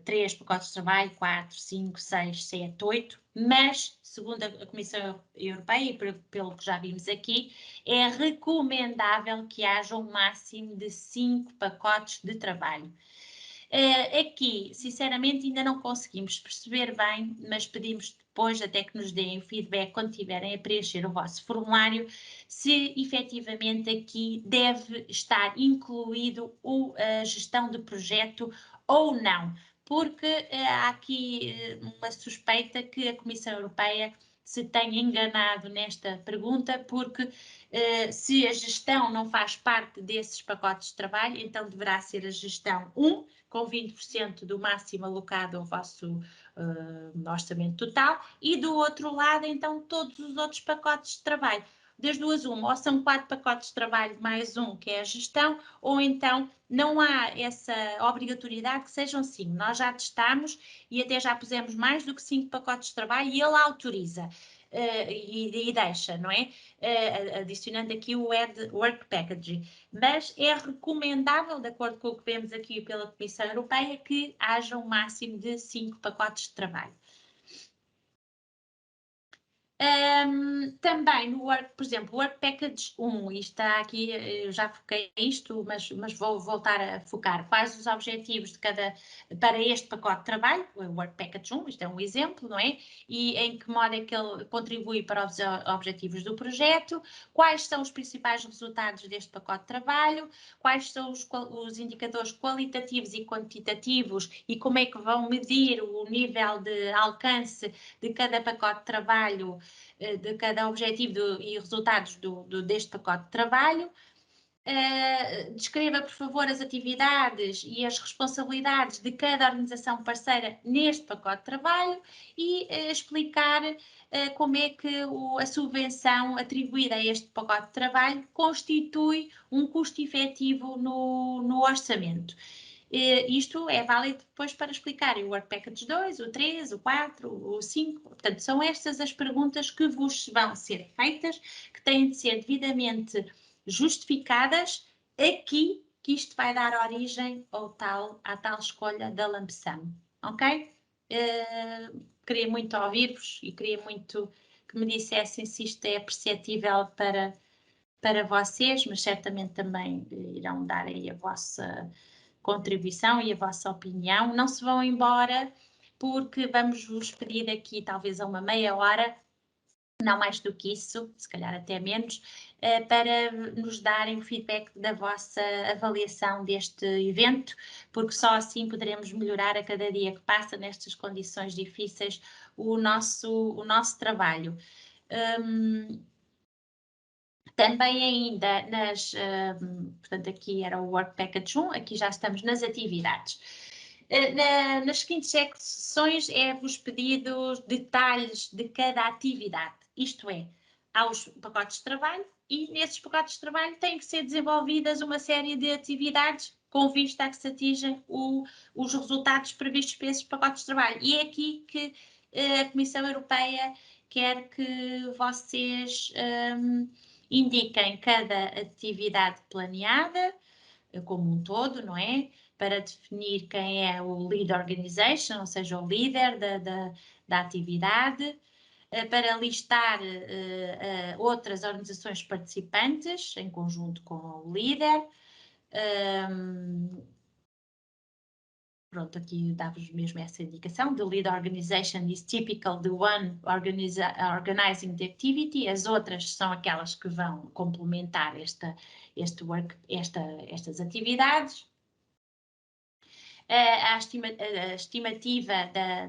3 pacotes de trabalho, 4, 5, 6, 7, 8, mas, segundo a Comissão Europeia, e pelo que já vimos aqui, é recomendável que haja um máximo de 5 pacotes de trabalho. Aqui, sinceramente, ainda não conseguimos perceber bem, mas pedimos depois até que nos deem o feedback quando estiverem a preencher o vosso formulário, se efetivamente aqui deve estar incluído a gestão de projeto ou não, porque há aqui uma suspeita que a Comissão Europeia se tenho enganado nesta pergunta, porque se a gestão não faz parte desses pacotes de trabalho, então deverá ser a gestão 1, com 20% do máximo alocado ao vosso orçamento total, e do outro lado, então, todos os outros pacotes de trabalho. Das duas, uma, ou são 4 pacotes de trabalho mais um, que é a gestão, ou então não há essa obrigatoriedade que sejam 5. Nós já testámos e até já pusemos mais do que 5 pacotes de trabalho e ele autoriza e deixa, não é? Adicionando aqui o Add Work Package. Mas é recomendável, de acordo com o que vemos aqui pela Comissão Europeia, que haja um máximo de 5 pacotes de trabalho. Também no Work, por exemplo, Work Package 1, e está aqui, eu já foquei isto, mas vou voltar a focar. Quais os objetivos de para este pacote de trabalho, o Work Package 1, isto é um exemplo, não é? E em que modo é que ele contribui para os objetivos do projeto, quais são os principais resultados deste pacote de trabalho, quais são os indicadores qualitativos e quantitativos e como é que vão medir o nível de alcance de cada pacote de trabalho, de cada objetivo e resultados deste pacote de trabalho. Descreva, por favor, as atividades e as responsabilidades de cada organização parceira neste pacote de trabalho e explicar como é que a subvenção atribuída a este pacote de trabalho constitui um custo efetivo no orçamento. Isto é válido depois para explicar o Work Package 2, o 3, o 4, o 5. Portanto, são estas as perguntas que vos vão ser feitas, que têm de ser devidamente justificadas aqui, que isto vai dar origem à tal escolha da lump sum. Ok? Queria muito ouvir-vos e queria muito que me dissessem se isto é perceptível para vocês, mas certamente também irão dar aí a vossa contribuição e a vossa opinião. Não se vão embora, porque vamos vos pedir aqui talvez a uma meia hora, não mais do que isso, se calhar até menos, para nos darem o feedback da vossa avaliação deste evento, porque só assim poderemos melhorar a cada dia que passa nestas condições difíceis o nosso trabalho. Também ainda portanto aqui era o Work Package 1, aqui já estamos nas atividades. Nas seguintes secções é-vos pedido detalhes de cada atividade, isto é, há os pacotes de trabalho e nesses pacotes de trabalho têm que ser desenvolvidas uma série de atividades com vista a que se atinjam os resultados previstos para esses pacotes de trabalho. E é aqui que a Comissão Europeia quer que vocês indiquem cada atividade planeada, como um todo, não é? Para definir quem é o lead organization, ou seja, o líder da atividade, para listar outras organizações participantes em conjunto com o líder. Pronto, aqui dá-vos mesmo essa indicação. The lead organization is typical the one organizing the activity. As outras são aquelas que vão complementar estas atividades. A estimativa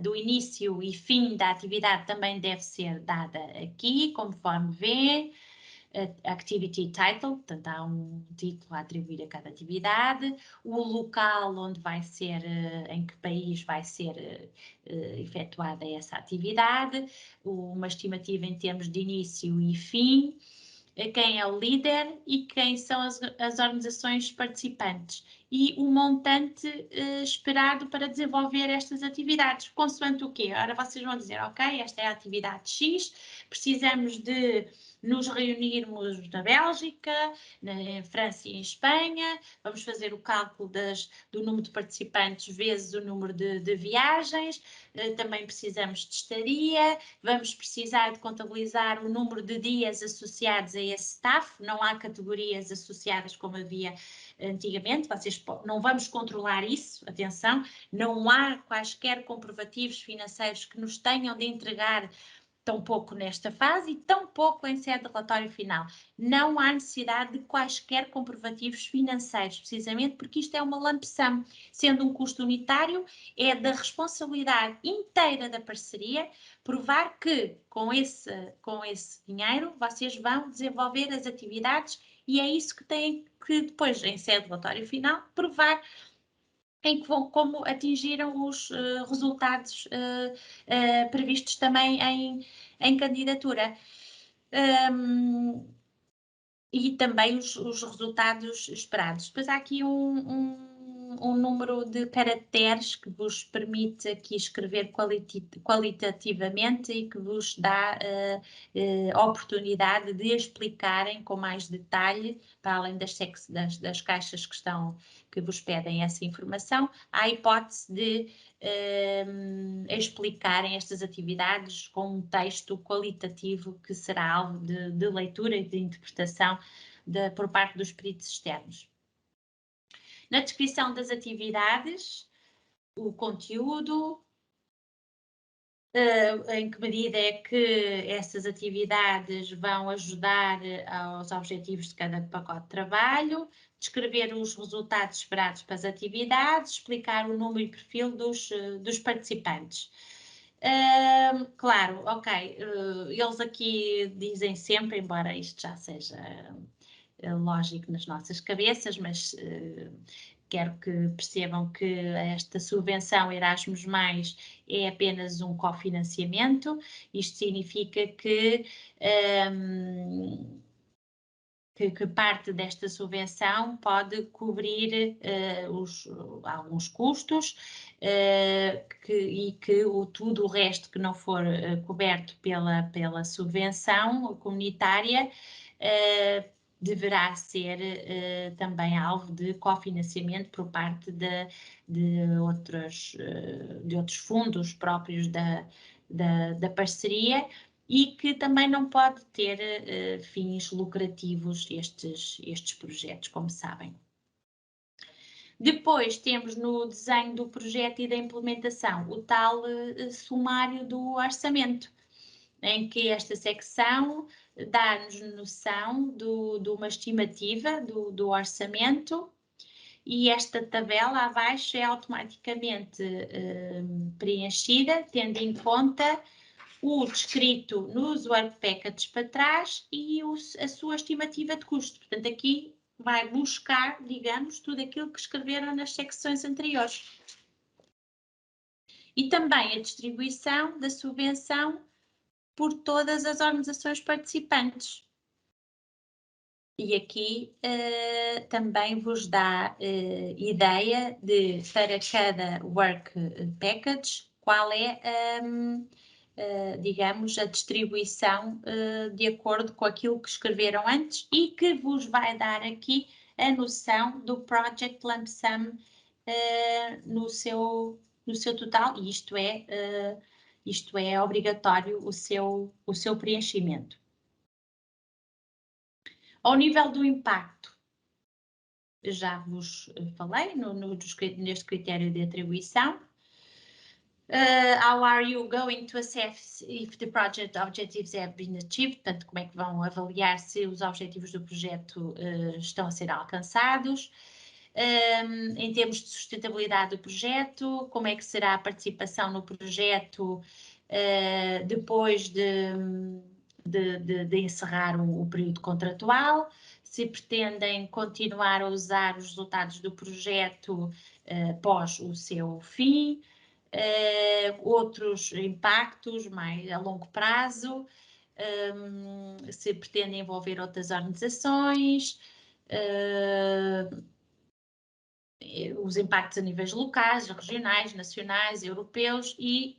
do início e fim da atividade também deve ser dada aqui, conforme vê. Activity title, portanto há um título a atribuir a cada atividade, o local onde vai ser, em que país vai ser efetuada essa atividade, uma estimativa em termos de início e fim, quem é o líder e quem são as organizações participantes e o montante esperado para desenvolver estas atividades, consoante o quê? Ora, vocês vão dizer, ok, esta é a atividade X, precisamos de nos reunirmos na Bélgica, na França e em Espanha, vamos fazer o cálculo do número de participantes vezes o número de viagens, também precisamos de estadia, vamos precisar de contabilizar o número de dias associados a esse staff, não há categorias associadas como havia antigamente, não vamos controlar isso, atenção, não há quaisquer comprovativos financeiros que nos tenham de entregar tão pouco nesta fase e tão pouco em sede de relatório final. Não há necessidade de quaisquer comprovativos financeiros, precisamente porque isto é uma lump sum. Sendo um custo unitário, é da responsabilidade inteira da parceria provar que com esse dinheiro vocês vão desenvolver as atividades e é isso que têm que depois, em sede de relatório final, provar em que como atingiram os resultados previstos também em candidatura. E também os resultados esperados. Depois há aqui um número de caracteres que vos permite aqui escrever qualitativamente e que vos dá oportunidade de explicarem com mais detalhe, para além das caixas que vos pedem essa informação, há a hipótese de explicarem estas atividades com um texto qualitativo que será alvo de leitura e de interpretação por parte dos peritos externos. Na descrição das atividades, o conteúdo, em que medida é que essas atividades vão ajudar aos objetivos de cada pacote de trabalho, descrever os resultados esperados para as atividades, explicar o número e perfil dos participantes. Claro, ok, eles aqui dizem sempre, embora isto já seja lógico nas nossas cabeças, mas quero que percebam que esta subvenção Erasmus+, é apenas um cofinanciamento. Isto significa que parte desta subvenção pode cobrir alguns custos e que tudo o resto que não for coberto pela subvenção comunitária deverá ser também alvo de cofinanciamento por parte de outros fundos próprios da parceria e que também não pode ter fins lucrativos estes projetos, como sabem. Depois temos no desenho do projeto e da implementação o tal sumário do orçamento, em que esta secção dá-nos noção de uma estimativa do orçamento e esta tabela abaixo é automaticamente preenchida, tendo em conta o descrito nos work packages para trás e a sua estimativa de custo. Portanto, aqui vai buscar, digamos, tudo aquilo que escreveram nas secções anteriores. E também a distribuição da subvenção por todas as organizações participantes. E aqui também vos dá ideia de, para cada work package, qual é, digamos, a distribuição de acordo com aquilo que escreveram antes e que vos vai dar aqui a noção do Project Lump Sum no seu total, e isto é obrigatório o seu preenchimento. Ao nível do impacto, já vos falei neste critério de atribuição. How are you going to assess if the project objectives have been achieved? Portanto, como é que vão avaliar se os objetivos do projeto estão a ser alcançados? Em termos de sustentabilidade do projeto, como é que será a participação no projeto depois de encerrar o período contratual, se pretendem continuar a usar os resultados do projeto após o seu fim, outros impactos mais a longo prazo, se pretendem envolver outras organizações, os impactos a níveis locais, regionais, nacionais, europeus e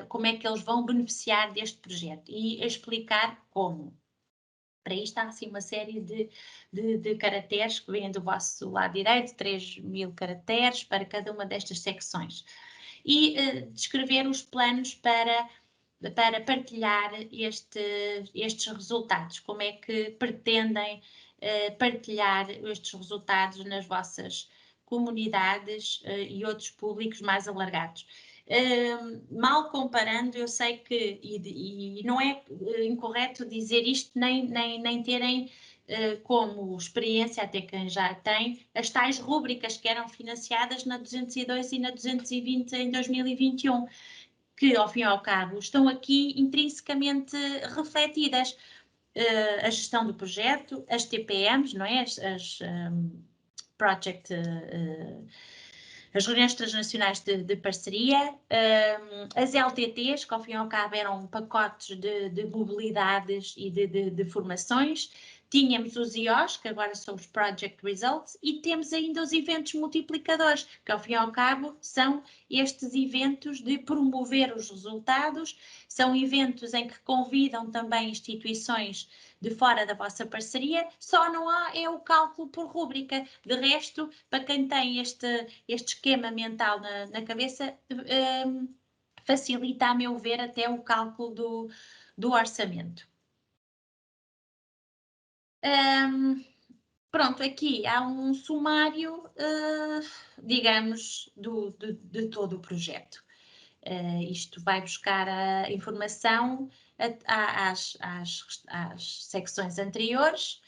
como é que eles vão beneficiar deste projeto e explicar como. Para isto há assim uma série de caracteres que vêm do vosso lado direito, 3.000 caracteres para cada uma destas secções. E descrever os planos para partilhar estes resultados, como é que pretendem partilhar estes resultados nas vossas comunidades e outros públicos mais alargados. mal comparando, eu sei que, e não é incorreto dizer isto, nem terem como experiência, até quem já tem, as tais rúbricas que eram financiadas na 202 e na 220 em 2021, que, ao fim e ao cabo, estão aqui intrinsecamente refletidas. A gestão do projeto, as TPMs, não é? As Project... as reuniões transnacionais de parceria, as LTTs, que ao fim e ao cabo eram pacotes de mobilidades e de formações, tínhamos os IOs, que agora são os Project Results, e temos ainda os eventos multiplicadores, que ao fim e ao cabo são estes eventos de promover os resultados, são eventos em que convidam também instituições de fora da vossa parceria, só não há é o cálculo por rúbrica. De resto, para quem tem este esquema mental na cabeça, facilita, a meu ver, até o cálculo do orçamento. Pronto, aqui há um sumário, digamos, de todo o projeto. Isto vai buscar a informação às secções anteriores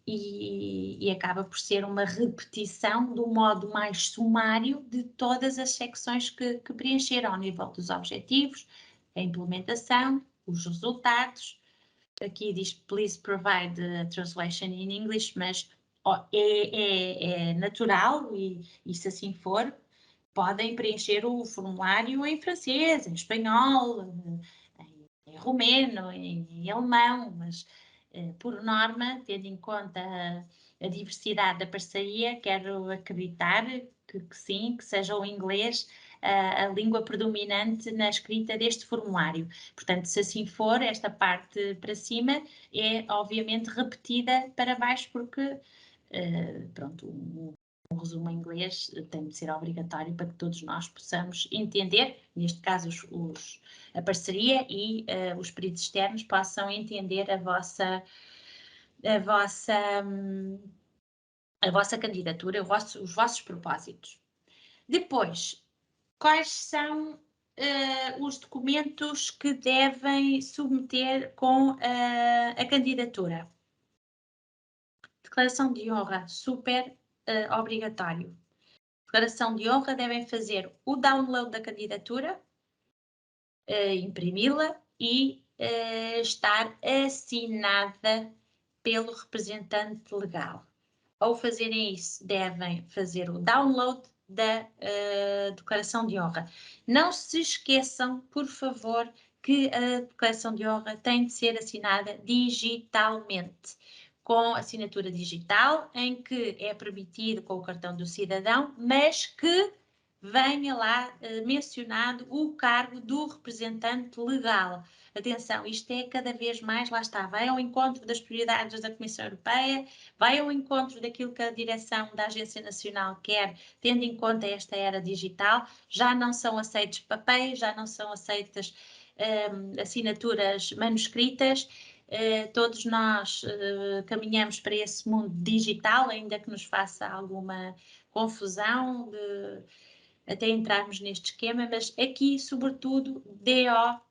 e acaba por ser uma repetição do modo mais sumário de todas as secções que preencheram ao nível dos objetivos, a implementação, os resultados. Aqui diz please provide a translation in English, mas é natural e se assim for, podem preencher o formulário em francês, em espanhol, em romeno, em alemão, mas por norma, tendo em conta a diversidade da parceria, quero acreditar que sim, que seja o inglês a língua predominante na escrita deste formulário. Portanto, se assim for, esta parte para cima é obviamente repetida para baixo porque, pronto, um resumo em inglês tem de ser obrigatório para que todos nós possamos entender, neste caso a parceria e os peritos externos possam entender a vossa candidatura, os vossos propósitos. Depois, quais são os documentos que devem submeter com a candidatura? Declaração de honra, super obrigatório. Declaração de honra, devem fazer o download da candidatura, imprimi-la e estar assinada pelo representante legal. Ao fazerem isso, devem fazer o download da declaração de honra. Não se esqueçam, por favor, que a declaração de honra tem de ser assinada digitalmente, com assinatura digital, em que é permitido com o cartão do cidadão, mas que venha lá mencionado o cargo do representante legal. Atenção, isto é cada vez mais, lá está, vai ao encontro das prioridades da Comissão Europeia, vai ao encontro daquilo que a direção da Agência Nacional quer, tendo em conta esta era digital, já não são aceitos papéis, já não são aceitas assinaturas manuscritas, todos nós caminhamos para esse mundo digital, ainda que nos faça alguma confusão até entrarmos neste esquema, mas aqui, sobretudo, DO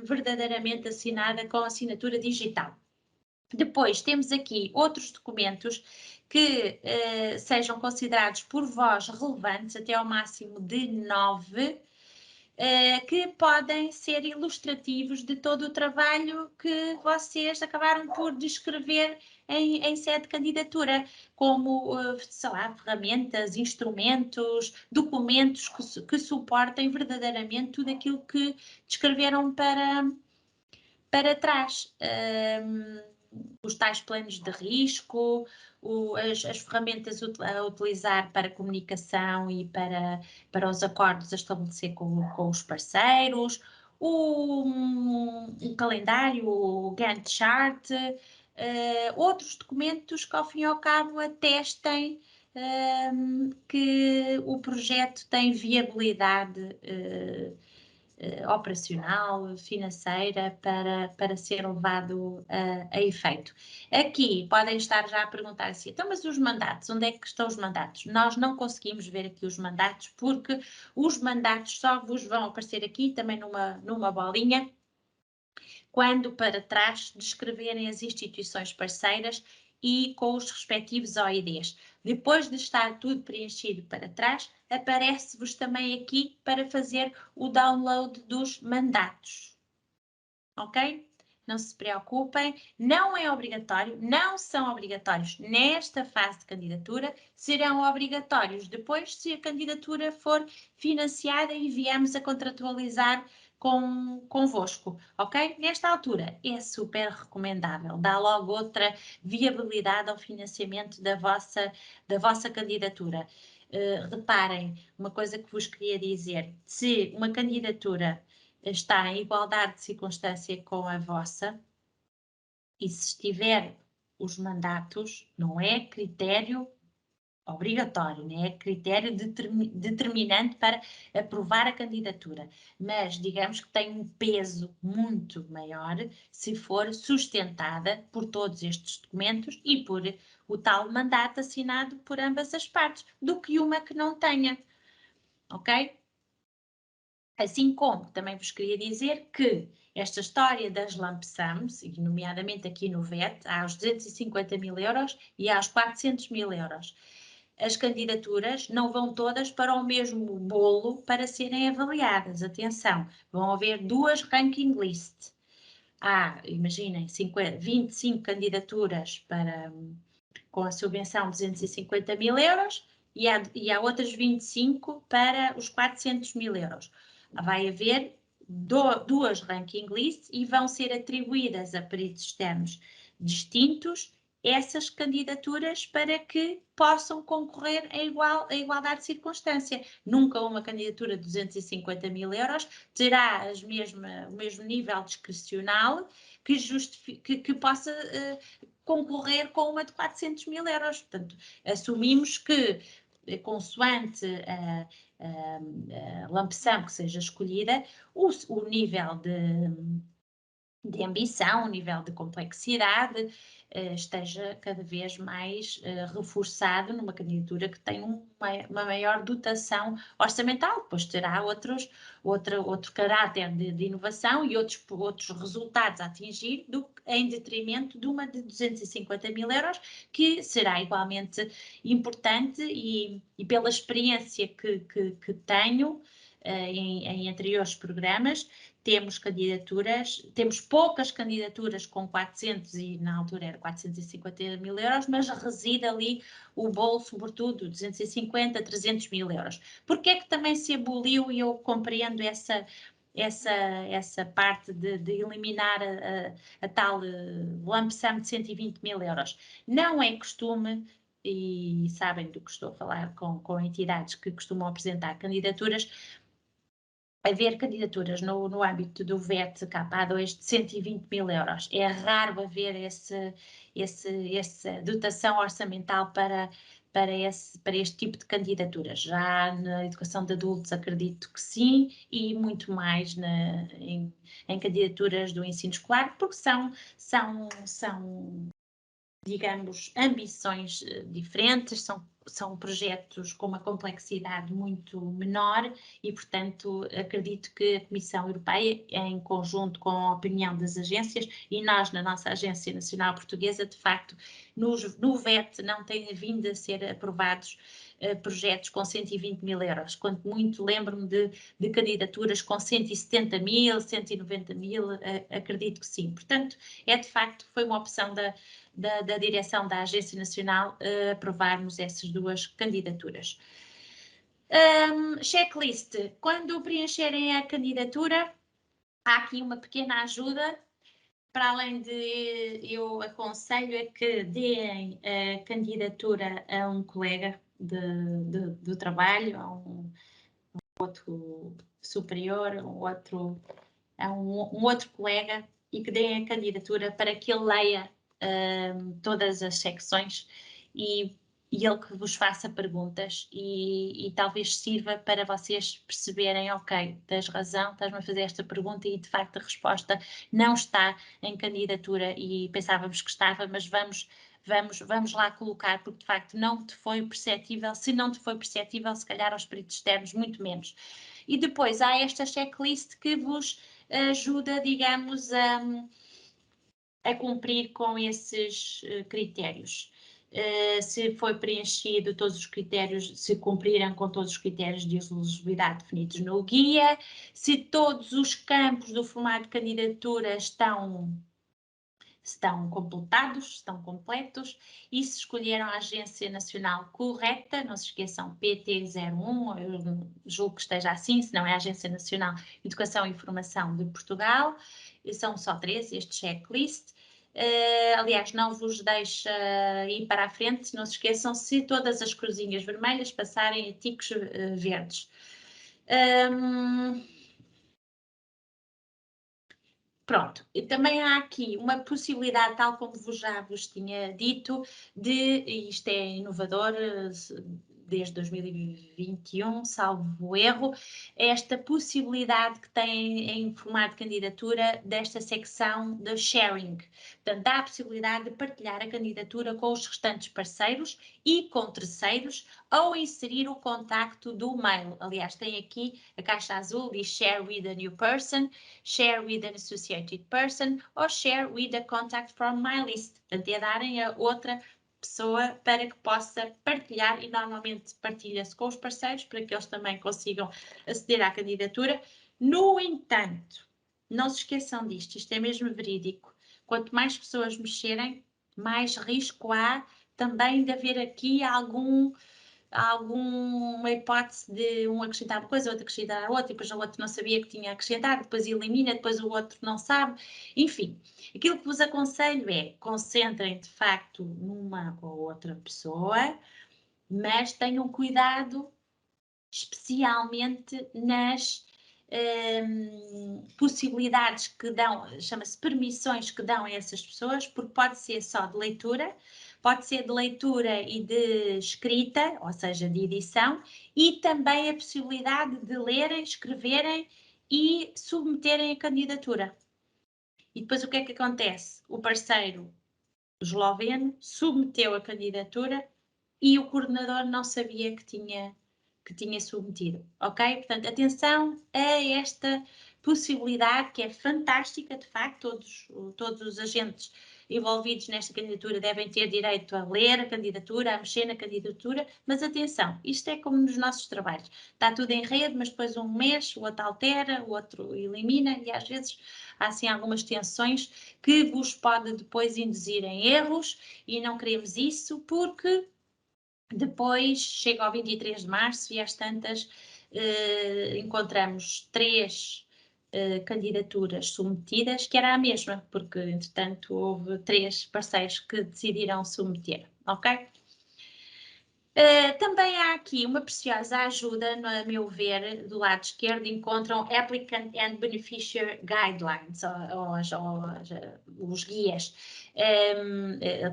verdadeiramente assinada com assinatura digital. Depois temos aqui outros documentos que sejam considerados por vós relevantes, até ao máximo de 9, que podem ser ilustrativos de todo o trabalho que vocês acabaram por descrever em sede de candidatura, como, sei lá, ferramentas, instrumentos, documentos que suportem verdadeiramente tudo aquilo que descreveram para trás. Os tais planos de risco, as ferramentas a utilizar para comunicação e para os acordos a estabelecer com os parceiros, o calendário, o Gantt chart, outros documentos que ao fim e ao cabo atestem que o projeto tem viabilidade operacional, financeira, para ser levado a efeito. Aqui podem estar já a perguntar assim, então mas os mandatos, onde é que estão os mandatos? Nós não conseguimos ver aqui os mandatos, porque os mandatos só vos vão aparecer aqui, também numa bolinha, quando para trás descreverem as instituições parceiras e com os respectivos OIDs. Depois de estar tudo preenchido para trás, aparece-vos também aqui para fazer o download dos mandatos. Ok? Não se preocupem, não é obrigatório, não são obrigatórios nesta fase de candidatura, serão obrigatórios depois se a candidatura for financiada e viemos a contratualizar convosco, ok? Nesta altura é super recomendável, dá logo outra viabilidade ao financiamento da vossa candidatura. Reparem, uma coisa que vos queria dizer, se uma candidatura está em igualdade de circunstância com a vossa, e se estiver os mandatos, não é critério obrigatório, não é critério determinante para aprovar a candidatura, mas digamos que tem um peso muito maior se for sustentada por todos estes documentos e por o tal mandato assinado por ambas as partes, do que uma que não tenha, ok? Assim como também vos queria dizer que esta história das lump sums, e nomeadamente aqui no VET, há os 250 mil euros e há os 400 mil euros. As candidaturas não vão todas para o mesmo bolo para serem avaliadas. Atenção, vão haver duas ranking lists. Há, imaginem, 25 candidaturas com a subvenção de 250 mil euros e há outras 25 para os 400 mil euros. Vai haver duas ranking lists e vão ser atribuídas a peritos externos distintos essas candidaturas para que possam concorrer a igualdade de circunstância. Nunca uma candidatura de 250 mil euros terá o mesmo nível discricional que possa concorrer com uma de 400 mil euros. Portanto, assumimos que, consoante a lump sum que seja escolhida, o nível de ambição, o nível de complexidade esteja cada vez mais reforçado numa candidatura que tem uma maior dotação orçamental, depois terá outro caráter de inovação e outros resultados a atingir em detrimento de uma de 250 mil euros, que será igualmente importante e pela experiência que tenho em anteriores programas, temos poucas candidaturas com 400 e na altura era 450 mil euros, mas reside ali o bolo, sobretudo, 250, 300 mil euros. Porque é que também se aboliu, e eu compreendo essa parte de eliminar a tal lump sum de 120 mil euros. Não é costume, e sabem do que estou a falar com entidades que costumam apresentar candidaturas, haver candidaturas no âmbito do VET KA2 de 120 mil euros. É raro haver essa dotação orçamental para este tipo de candidaturas. Já na educação de adultos acredito que sim, e muito mais em candidaturas do ensino escolar, porque são digamos, ambições diferentes, são projetos com uma complexidade muito menor e, portanto, acredito que a Comissão Europeia, em conjunto com a opinião das agências, e nós, na nossa Agência Nacional Portuguesa, de facto, no VET não têm vindo a ser aprovados projetos com 120 mil euros. Quanto muito lembro-me de candidaturas com 170 mil, 190 mil, acredito que sim. Portanto, de facto, foi uma opção da direção da Agência Nacional aprovarmos essas duas candidaturas. Checklist. Quando preencherem a candidatura, há aqui uma pequena ajuda. Para além de, eu aconselho é que deem a candidatura a um colega do trabalho, a um outro superior, a um outro colega, e que deem a candidatura para que ele leia todas as secções e e ele que vos faça perguntas e talvez sirva para vocês perceberem, ok, tens razão, estás-me a fazer esta pergunta e de facto a resposta não está em candidatura e pensávamos que estava, mas vamos lá colocar, porque de facto não te foi perceptível, se não te foi perceptível, se calhar aos peritos externos, muito menos. E depois há esta checklist que vos ajuda, digamos, a cumprir com esses critérios. Se foi preenchido todos os critérios, se cumpriram com todos os critérios de elegibilidade definidos no guia, se todos os campos do formulário de candidatura estão completados, estão completos, e se escolheram a agência nacional correta, não se esqueçam, PT01, eu julgo que esteja assim, se não é a Agência Nacional de Educação e Formação de Portugal, e são só 3, este checklist. Aliás, não vos deixa ir para a frente, não se esqueçam, se todas as cruzinhas vermelhas passarem a ticos verdes. Pronto, e também há aqui uma possibilidade, tal como já vos tinha dito, e isto é inovador, desde 2021, salvo erro, esta possibilidade que tem em formato de candidatura desta secção de sharing. Portanto, dá a possibilidade de partilhar a candidatura com os restantes parceiros e com terceiros, ou inserir o contacto do mail. Aliás, tem aqui a caixa azul, diz share with a new person, share with an associated person, ou share with a contact from my list. Portanto, é darem a outra pessoa para que possa partilhar, e normalmente partilha-se com os parceiros para que eles também consigam aceder à candidatura. No entanto, não se esqueçam disto, isto é mesmo verídico. Quanto mais pessoas mexerem, mais risco há também de haver aqui alguma hipótese de um acrescentar uma coisa, outro acrescentar outra, e depois o outro não sabia que tinha acrescentado, depois elimina, depois o outro não sabe. Enfim, aquilo que vos aconselho é concentrem de facto numa ou outra pessoa, mas tenham cuidado especialmente nas possibilidades que dão, chama-se permissões que dão a essas pessoas, porque pode ser só de leitura, pode ser de leitura e de escrita, ou seja, de edição, e também a possibilidade de lerem, escreverem e submeterem a candidatura. E depois o que é que acontece? O parceiro esloveno submeteu a candidatura e o coordenador não sabia que tinha submetido, ok? Portanto, atenção a esta possibilidade que é fantástica, de facto, todos os agentes envolvidos nesta candidatura devem ter direito a ler a candidatura, a mexer na candidatura, mas atenção, isto é como nos nossos trabalhos, está tudo em rede, mas depois um mexe, o outro altera, o outro elimina, e às vezes há assim algumas tensões que vos pode depois induzir em erros, e não queremos isso, porque depois, chega ao 23 de março e às tantas encontramos 3 candidaturas submetidas, que era a mesma, porque entretanto houve 3 parceiros que decidiram submeter, ok? Também há aqui uma preciosa ajuda, a meu ver, do lado esquerdo encontram Applicant and Beneficiary Guidelines, os guias.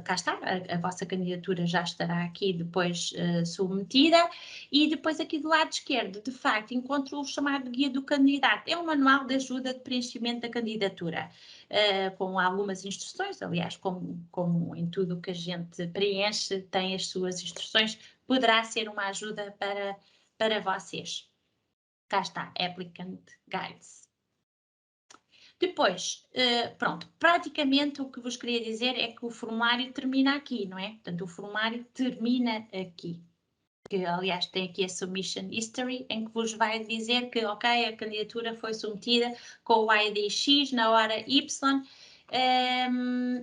Cá está, a vossa candidatura já estará aqui depois submetida, e depois aqui do lado esquerdo, de facto, encontro o chamado Guia do Candidato. É um manual de ajuda de preenchimento da candidatura. Com algumas instruções, aliás, como em tudo o que a gente preenche, tem as suas instruções, poderá ser uma ajuda para vocês. Cá está, Applicant Guides. Depois, pronto, praticamente o que vos queria dizer é que o formulário termina aqui, não é? Portanto, o formulário termina aqui. Que, aliás, tem aqui a Submission History, em que vos vai dizer que, ok, a candidatura foi submetida com o ID X na hora Y,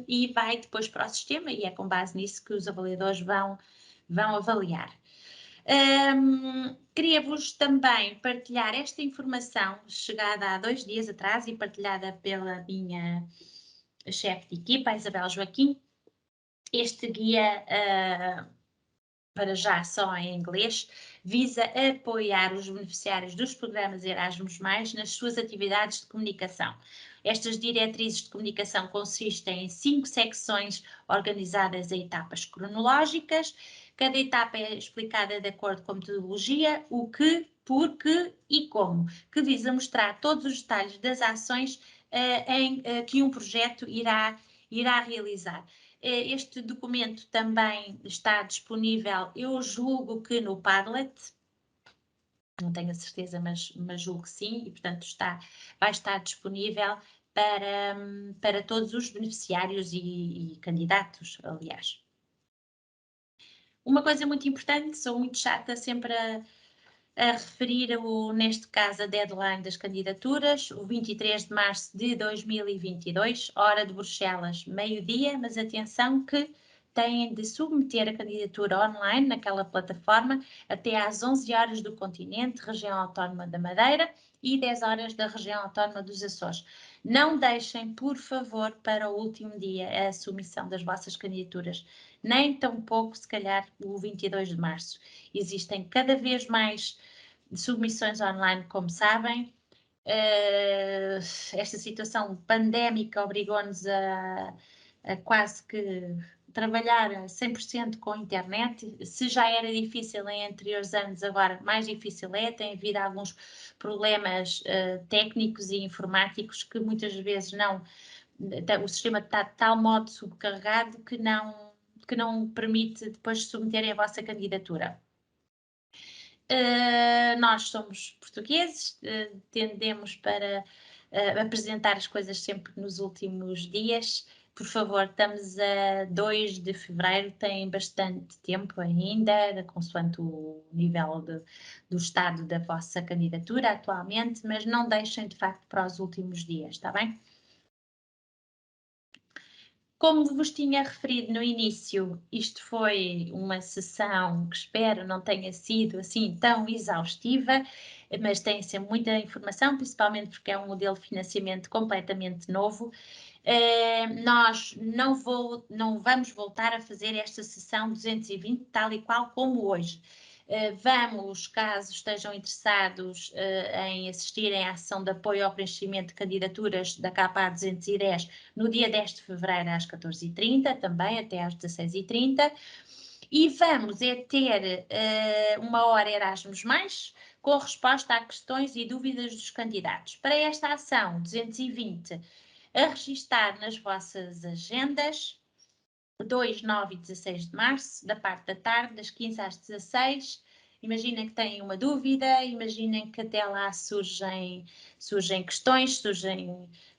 e vai depois para o sistema, e é com base nisso que os avaliadores vão avaliar. Queria-vos também partilhar esta informação, chegada há 2 dias atrás e partilhada pela minha chefe de equipa, a Isabel Joaquim. Este guia, para já só em inglês, visa apoiar os beneficiários dos programas Erasmus+, nas suas atividades de comunicação. Estas diretrizes de comunicação consistem em 5 secções organizadas em etapas cronológicas, Cada etapa é explicada de acordo com a metodologia, o que, porque e como, que visa mostrar todos os detalhes das ações que um projeto irá realizar. Este documento também está disponível, eu julgo que no Padlet, não tenho a certeza, mas julgo que sim, e portanto vai estar disponível para todos os beneficiários e candidatos, aliás. Uma coisa muito importante, sou muito chata sempre a referir, neste caso, a deadline das candidaturas, o 23 de março de 2022, hora de Bruxelas, meio-dia, mas atenção que têm de submeter a candidatura online naquela plataforma até às 11 horas do continente, região autónoma da Madeira, e 10 horas da região autónoma dos Açores. Não deixem, por favor, para o último dia a submissão das vossas candidaturas, nem tampouco, se calhar, o 22 de março. Existem cada vez mais submissões online, como sabem. Esta situação pandémica obrigou-nos a quase que trabalhar 100% com a internet. Se já era difícil em anteriores anos, agora mais difícil é. Tem havido alguns problemas técnicos e informáticos que muitas vezes o sistema está de tal modo subcarregado que não permite depois submeterem a vossa candidatura. Nós somos portugueses, tendemos para apresentar as coisas sempre nos últimos dias. Por favor, estamos a 2 de fevereiro, tem bastante tempo ainda, consoante o nível do estado da vossa candidatura atualmente, mas não deixem de facto para os últimos dias, está bem? Como vos tinha referido no início, isto foi uma sessão que espero não tenha sido assim tão exaustiva, mas tem sempre muita informação, principalmente porque é um modelo de financiamento completamente novo. Nós não vamos voltar a fazer esta sessão 220 tal e qual como hoje. Vamos, caso estejam interessados em assistirem à sessão de apoio ao preenchimento de candidaturas da KPA 210 no dia 10 de fevereiro às 14h30, também até às 16h30, e vamos ter uma hora Erasmus+, com resposta a questões e dúvidas dos candidatos. Para esta ação 220, a registar nas vossas agendas 2, 9 e 16 de março, da parte da tarde, das 15 às 16. Imaginem que têm uma dúvida, imaginem que até lá surgem questões,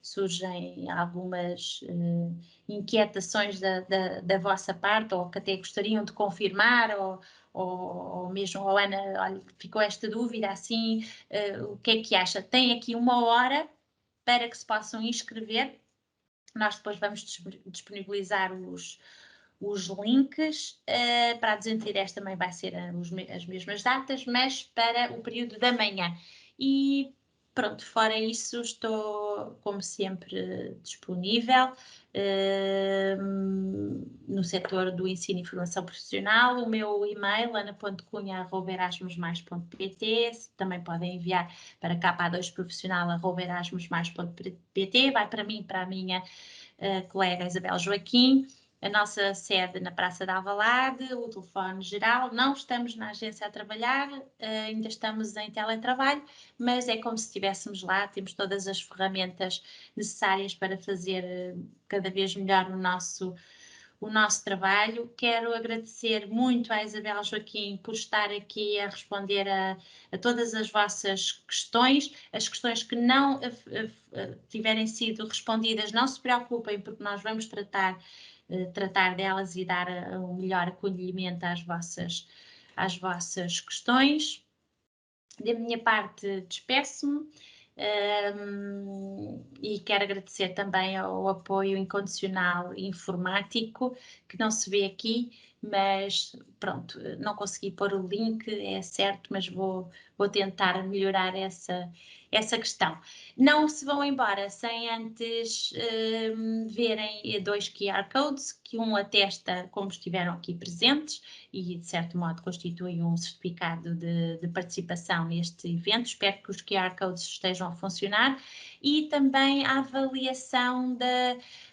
surgem algumas inquietações da vossa parte, ou que até gostariam de confirmar, ou mesmo, Ana, olha, ficou esta dúvida assim, o que é que acha? Tem aqui uma hora para que se possam inscrever. Nós depois vamos disponibilizar os links. Para a 210 também vai ser as mesmas datas, mas para o período da manhã. E pronto, fora isso, estou, como sempre, disponível no setor do ensino e formação profissional. O meu e-mail, ana.cunha@erasmusmais.pt, também podem enviar para kpa2profissional@erasmusmais.pt, vai para mim, para a minha colega Isabel Joaquim. A nossa sede na Praça da Alvalade, o telefone geral, não estamos na agência a trabalhar, ainda estamos em teletrabalho, mas é como se estivéssemos lá, temos todas as ferramentas necessárias para fazer cada vez melhor o nosso trabalho. Quero agradecer muito à Isabel Joaquim por estar aqui a responder a todas as vossas questões. As questões que não tiverem sido respondidas, não se preocupem, porque nós vamos tratar delas e dar um melhor acolhimento às vossas questões. Da minha parte, despeço-me. E quero agradecer também ao apoio incondicional informático, que não se vê aqui, mas pronto, não consegui pôr o link, é certo, mas vou tentar melhorar essa questão. Não se vão embora sem antes verem 2 QR Codes, que um atesta como estiveram aqui presentes e, de certo modo, constitui um certificado de participação neste evento. Espero que os QR Codes estejam a funcionar. E também a avaliação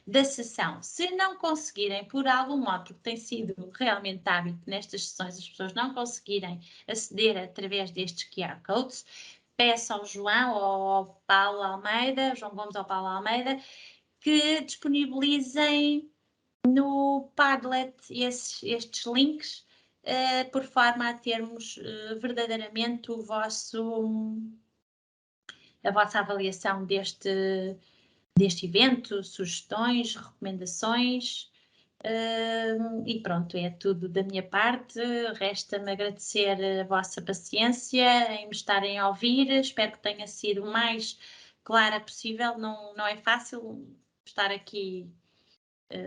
da sessão. Se não conseguirem, por algum modo, porque tem sido realmente hábito nestas sessões, as pessoas não conseguirem aceder através destes QR Codes, peço ao João ou ao Paulo Almeida, João Gomes ou Paulo Almeida, que disponibilizem no Padlet estes links, por forma a termos verdadeiramente a vossa avaliação deste evento, sugestões, recomendações. E pronto, é tudo da minha parte. Resta-me agradecer a vossa paciência em me estarem a ouvir. Espero que tenha sido o mais clara possível. Não é fácil estar aqui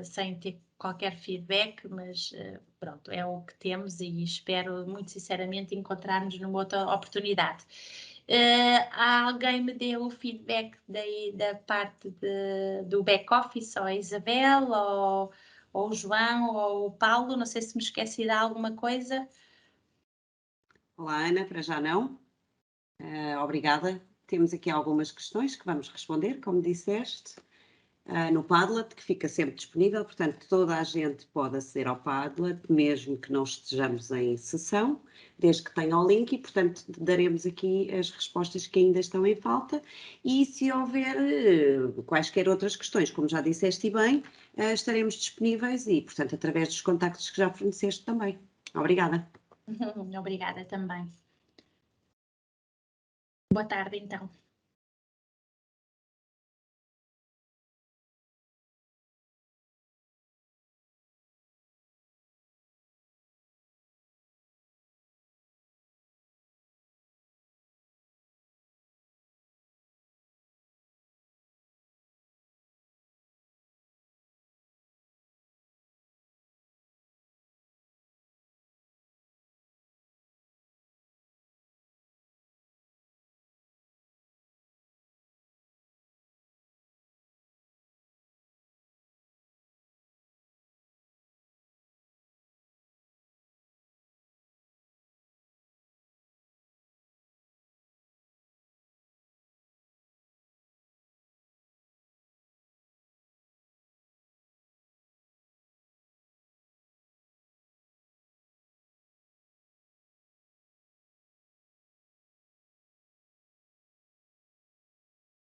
sem ter qualquer feedback, mas pronto, é o que temos e espero muito sinceramente encontrar-nos numa outra oportunidade. Alguém me deu o feedback da parte do back-office, ou a Isabel, ou o João, ou o Paulo, não sei se me esqueci de alguma coisa. Olá, Ana, para já não. Obrigada. Temos aqui algumas questões que vamos responder, como disseste, no Padlet, que fica sempre disponível, portanto, toda a gente pode aceder ao Padlet, mesmo que não estejamos em sessão, desde que tenha o link, e, portanto, daremos aqui as respostas que ainda estão em falta, e se houver quaisquer outras questões, como já disseste bem, estaremos disponíveis e, portanto, através dos contactos que já forneceste também. Obrigada. Obrigada também. Boa tarde, então.